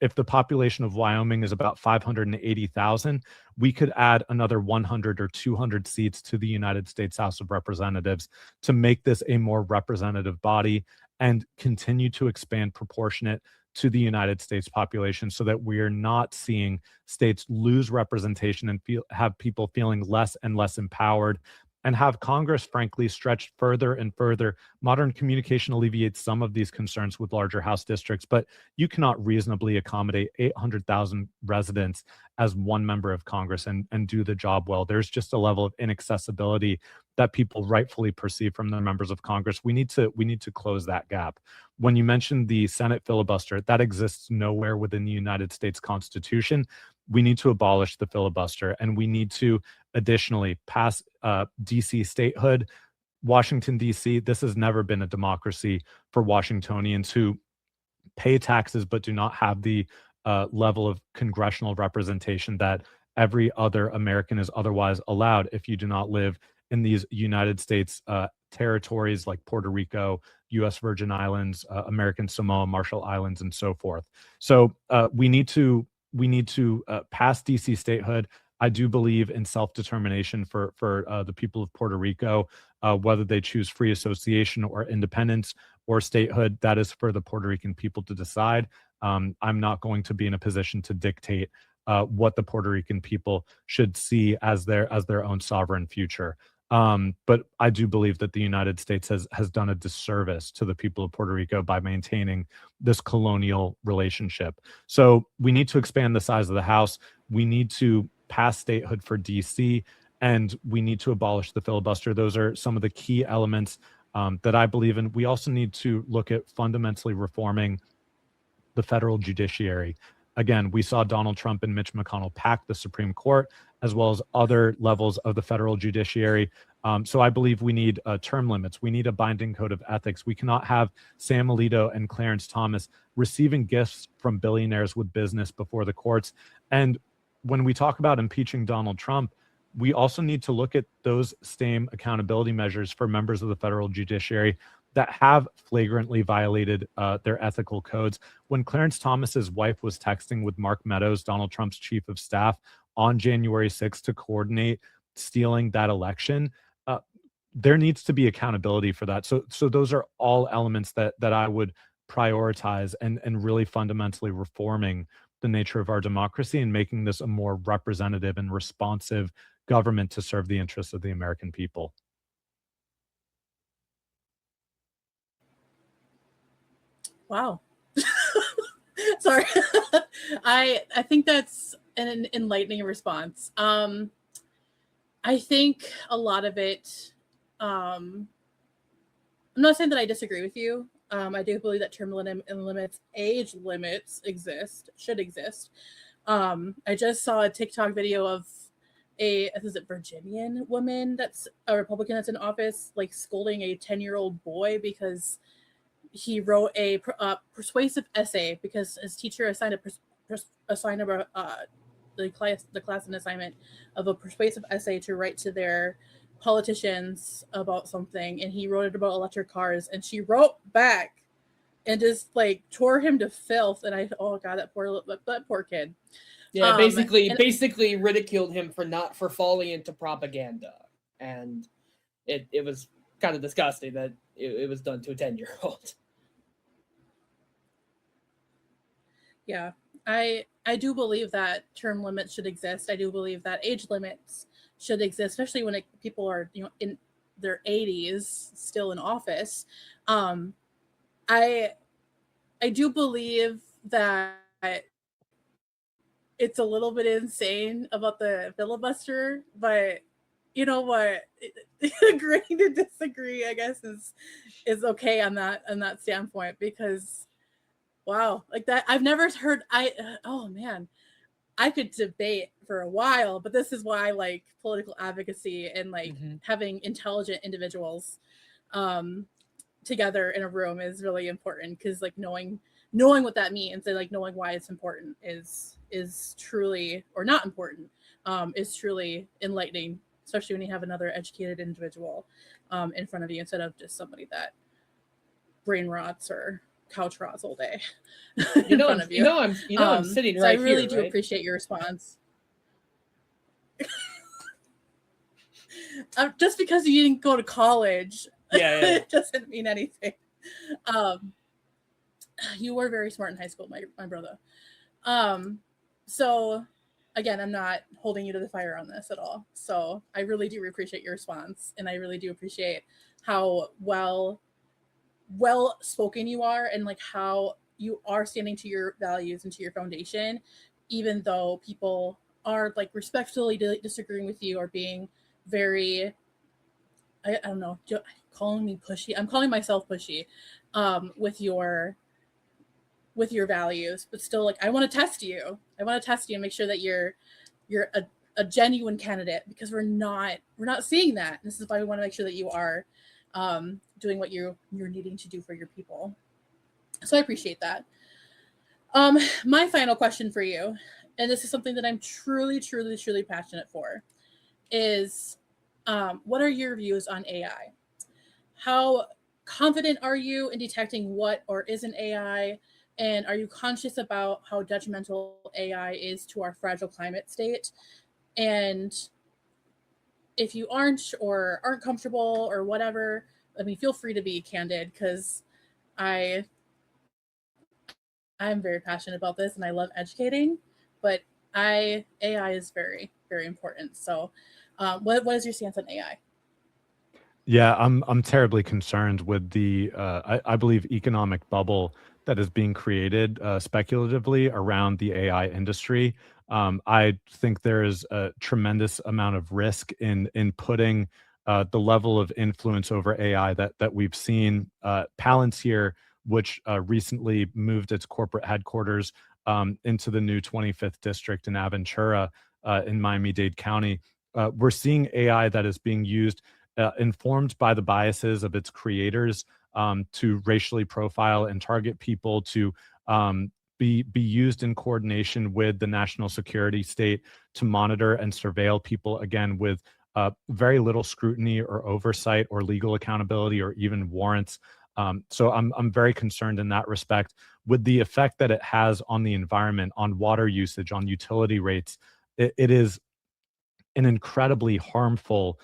If the population of Wyoming is about 580,000, we could add another 100 or 200 seats to the United States House of Representatives to make this a more representative body and continue to expand proportionate to the United States population so that we are not seeing states lose representation and have people feeling less and less empowered, and have Congress, frankly, stretched further and further. Modern communication alleviates some of these concerns with larger House districts, but you cannot reasonably accommodate 800,000 residents as one member of Congress and do the job well. There's just a level of inaccessibility that people rightfully perceive from the members of Congress. We need to close that gap. When you mentioned the Senate filibuster, that exists nowhere within the United States Constitution. We need to abolish the filibuster, and we need to additionally pass DC statehood. Washington, D.C., this has never been a democracy for Washingtonians who pay taxes but do not have the level of congressional representation that every other American is otherwise allowed if you do not live in these United States territories like Puerto Rico, U.S. Virgin Islands, American Samoa, Marshall Islands, and so forth. So we need to pass DC statehood. I do believe in self-determination for the people of Puerto Rico, whether they choose free association or independence or statehood. That is for the Puerto Rican people to decide. I'm not going to be in a position to dictate what the Puerto Rican people should see as their own sovereign future. But I do believe that the United States has done a disservice to the people of Puerto Rico by maintaining this colonial relationship. So we need to expand the size of the House. We need to pass statehood for DC, and we need to abolish the filibuster. Those are some of the key elements that I believe in. We also need to look at fundamentally reforming the federal judiciary. Again, we saw Donald Trump and Mitch McConnell pack the Supreme Court, as well as other levels of the federal judiciary. So I believe we need term limits. We need a binding code of ethics. We cannot have Sam Alito and Clarence Thomas receiving gifts from billionaires with business before the courts. And when we talk about impeaching Donald Trump, we also need to look at those same accountability measures for members of the federal judiciary that have flagrantly violated their ethical codes. When Clarence Thomas's wife was texting with Mark Meadows, Donald Trump's chief of staff, on January 6th to coordinate stealing that election, there needs to be accountability for that. So those are all elements that I would prioritize and really fundamentally reforming the nature of our democracy and making this a more representative and responsive government to serve the interests of the American people. Wow. Sorry. I think that's an enlightening response. I think a lot of it, I'm not saying that I disagree with you. I do believe that term limits, age limits should exist. I just saw a TikTok video of is it Virginian woman that's a Republican that's in office, like scolding a 10-year-old boy because he wrote a persuasive essay because his teacher assigned the class an assignment of a persuasive essay to write to their politicians about something, and he wrote it about electric cars, and she wrote back and just like tore him to filth. And oh god, that poor kid. Yeah, basically ridiculed him for falling into propaganda, and it was kind of disgusting that it was done to a 10-year-old. Yeah, I do believe that term limits should exist. I do believe that age limits should exist, especially when people are in their 80s still in office. I do believe that it's a little bit insane about the filibuster, but you know what? Agreeing to disagree, I guess, is okay on that standpoint, because wow, like that I've never heard. Oh man, I could debate for a while, but this is why like political advocacy and like having intelligent individuals together in a room is really important, because like knowing what that means and like knowing why it's important is truly, or not important, is truly enlightening, especially when you have another educated individual in front of you instead of just somebody that brain rots or couch rots all day in front of you. I'm sitting right here. I really do right? appreciate your response. Just because you didn't go to college, yeah. it doesn't mean anything. You were very smart in high school, my brother. So again, I'm not holding you to the fire on this at all. So I really do appreciate your response, and I really do appreciate how well spoken you are, and like how you are standing to your values and to your foundation, even though people are like respectfully disagreeing with you or being very, I don't know, calling me pushy. I'm calling myself pushy with your values, but still, like, I want to test you. I want to test you and make sure that you're a genuine candidate, because we're not seeing that. This is why we want to make sure that you are doing what you're needing to do for your people. So I appreciate that. My final question for you, and this is something that I'm truly, truly, truly passionate for, is what are your views on AI? How confident are you in detecting what or isn't AI? And are you conscious about how detrimental AI is to our fragile climate state? And if you aren't comfortable or whatever, I mean, feel free to be candid, because I'm very passionate about this and I love educating, but AI is very, very important. So what is your stance on AI? Yeah, I'm terribly concerned with the I believe economic bubble that is being created speculatively around the AI industry. I think there is a tremendous amount of risk in putting the level of influence over AI that we've seen. Palantir, which recently moved its corporate headquarters into the new 25th district in Aventura in Miami-Dade County. We're seeing AI that is being used, informed by the biases of its creators, to racially profile and target people, to be used in coordination with the national security state to monitor and surveil people, again, with very little scrutiny or oversight or legal accountability or even warrants. So I'm very concerned in that respect with the effect that it has on the environment, on water usage, on utility rates. It is an incredibly harmful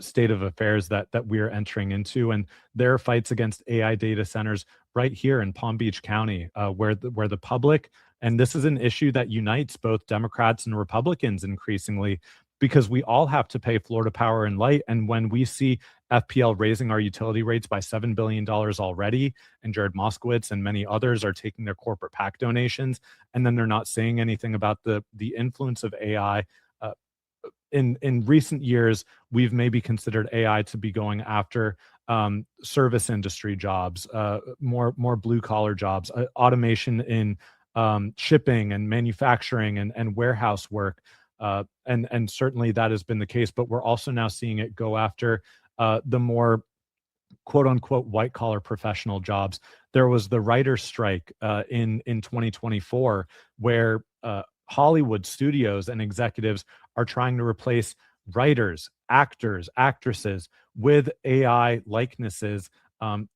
state of affairs that we're entering into, and there are fights against AI data centers right here in Palm Beach County, where the public, and this is an issue that unites both Democrats and Republicans increasingly, because we all have to pay Florida Power and Light, and when we see FPL raising our utility rates by $7 billion already, and Jared Moskowitz and many others are taking their corporate PAC donations, and then they're not saying anything about the influence of AI. In recent years, we've maybe considered AI to be going after service industry jobs, more blue collar jobs, automation in shipping and manufacturing and warehouse work, and certainly that has been the case. But we're also now seeing it go after the more quote unquote white collar professional jobs. There was the writer's strike in 2024 where Hollywood studios and executives are trying to replace writers, actors, actresses with AI likenesses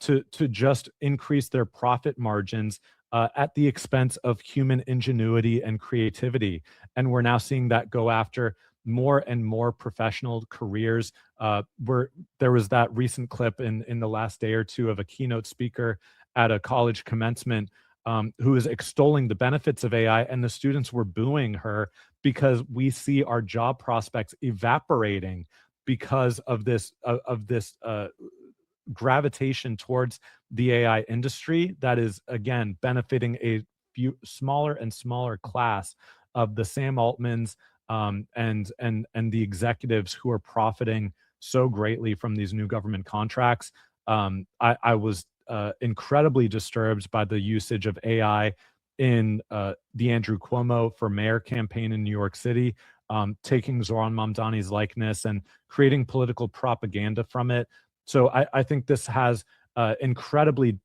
to just increase their profit margins at the expense of human ingenuity and creativity. And we're now seeing that go after more and more professional careers. Where there was that recent clip in the last day or two of a keynote speaker at a college commencement who is extolling the benefits of AI, and the students were booing her because we see our job prospects evaporating because of this gravitation towards the AI industry that is, again, benefiting a few smaller and smaller class of the Sam Altmans and the executives who are profiting so greatly from these new government contracts. I was incredibly disturbed by the usage of AI in the Andrew Cuomo for mayor campaign in New York City, taking Zohran Mamdani's likeness and creating political propaganda from it. So I think this has incredibly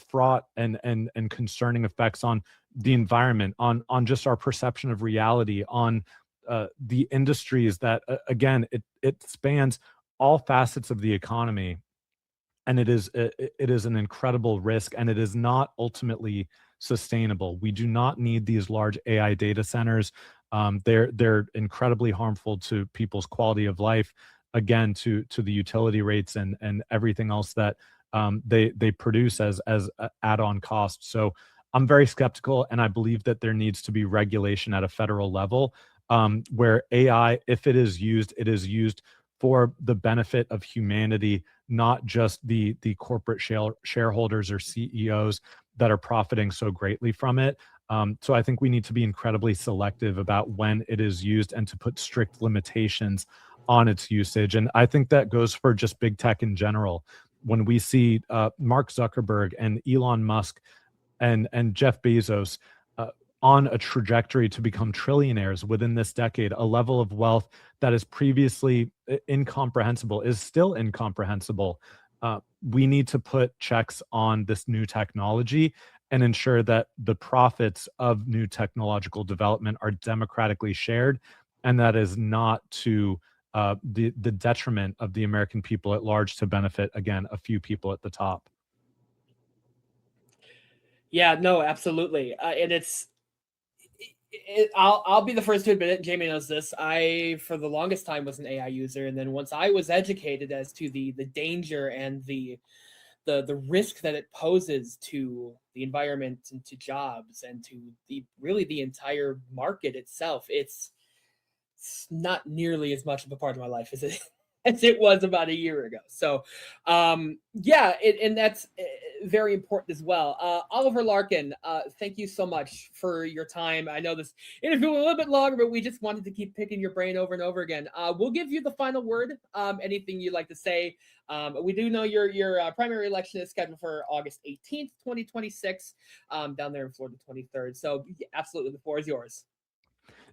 fraught and concerning effects on the environment, on just our perception of reality, on the industries that, again, it spans all facets of the economy. And it is an incredible risk, and it is not ultimately sustainable. We do not need these large AI data centers. They're incredibly harmful to people's quality of life, again, to the utility rates and everything else that they produce as add-on costs. So I'm very skeptical, and I believe that there needs to be regulation at a federal level, where AI, if it is used for the benefit of humanity, not just the corporate shareholders or CEOs that are profiting so greatly from it. So I think we need to be incredibly selective about when it is used and to put strict limitations on its usage. And I think that goes for just big tech in general. When we see Mark Zuckerberg and Elon Musk and Jeff Bezos on a trajectory to become trillionaires within this decade, a level of wealth that is previously incomprehensible, is still incomprehensible. We need to put checks on this new technology and ensure that the profits of new technological development are democratically shared, and that is not to the detriment of the American people at large, to benefit, again, a few people at the top. Yeah, no, absolutely. And I'll be the first to admit it. Jamie knows this. I, for the longest time, was an AI user, and then once I was educated as to the danger and the risk that it poses to the environment and to jobs and to the entire market itself, it's not nearly as much of a part of my life as it was about a year ago. So, yeah, and that's very important as well. Oliver Larkin, thank you so much for your time. I know this interview was a little bit longer, but we just wanted to keep picking your brain over and over again. We'll give you the final word. Anything you'd like to say? We do know your primary election is scheduled for August 18th, 2026, down there in Florida, 23rd. So, yeah, absolutely, the floor is yours.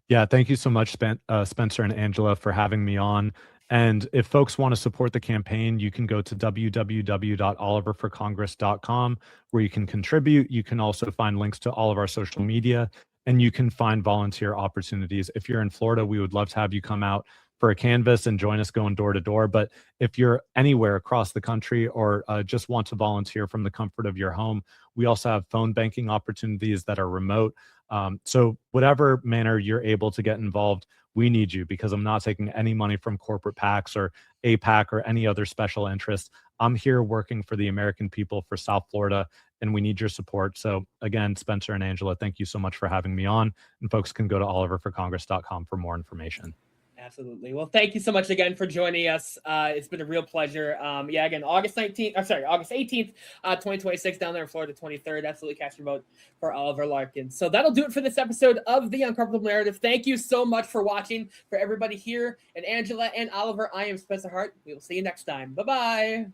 Yeah, thank you so much, Spencer and Angela, for having me on. And if folks want to support the campaign, you can go to www.oliverforcongress.com, where you can contribute. You can also find links to all of our social media, and you can find volunteer opportunities. If you're in Florida, we would love to have you come out for a canvas and join us going door to door. But if you're anywhere across the country, or just want to volunteer from the comfort of your home, we also have phone banking opportunities that are remote. So whatever manner you're able to get involved, we need you, because I'm not taking any money from corporate PACs or APAC or any other special interest. I'm here working for the American people, for South Florida, and we need your support. So again, Spencer and Angela, thank you so much for having me on, and folks can go to oliverforcongress.com for more information. Absolutely. Well, thank you so much again for joining us. It's been a real pleasure. Yeah, again, August 18th, 2026, down there in Florida, 23rd. Absolutely cast your vote for Oliver Larkin. So that'll do it for this episode of The Uncomfortable Narrative. Thank you so much for watching. For everybody here, and Angela and Oliver, I am Spencer Hart. We will see you next time. Bye-bye.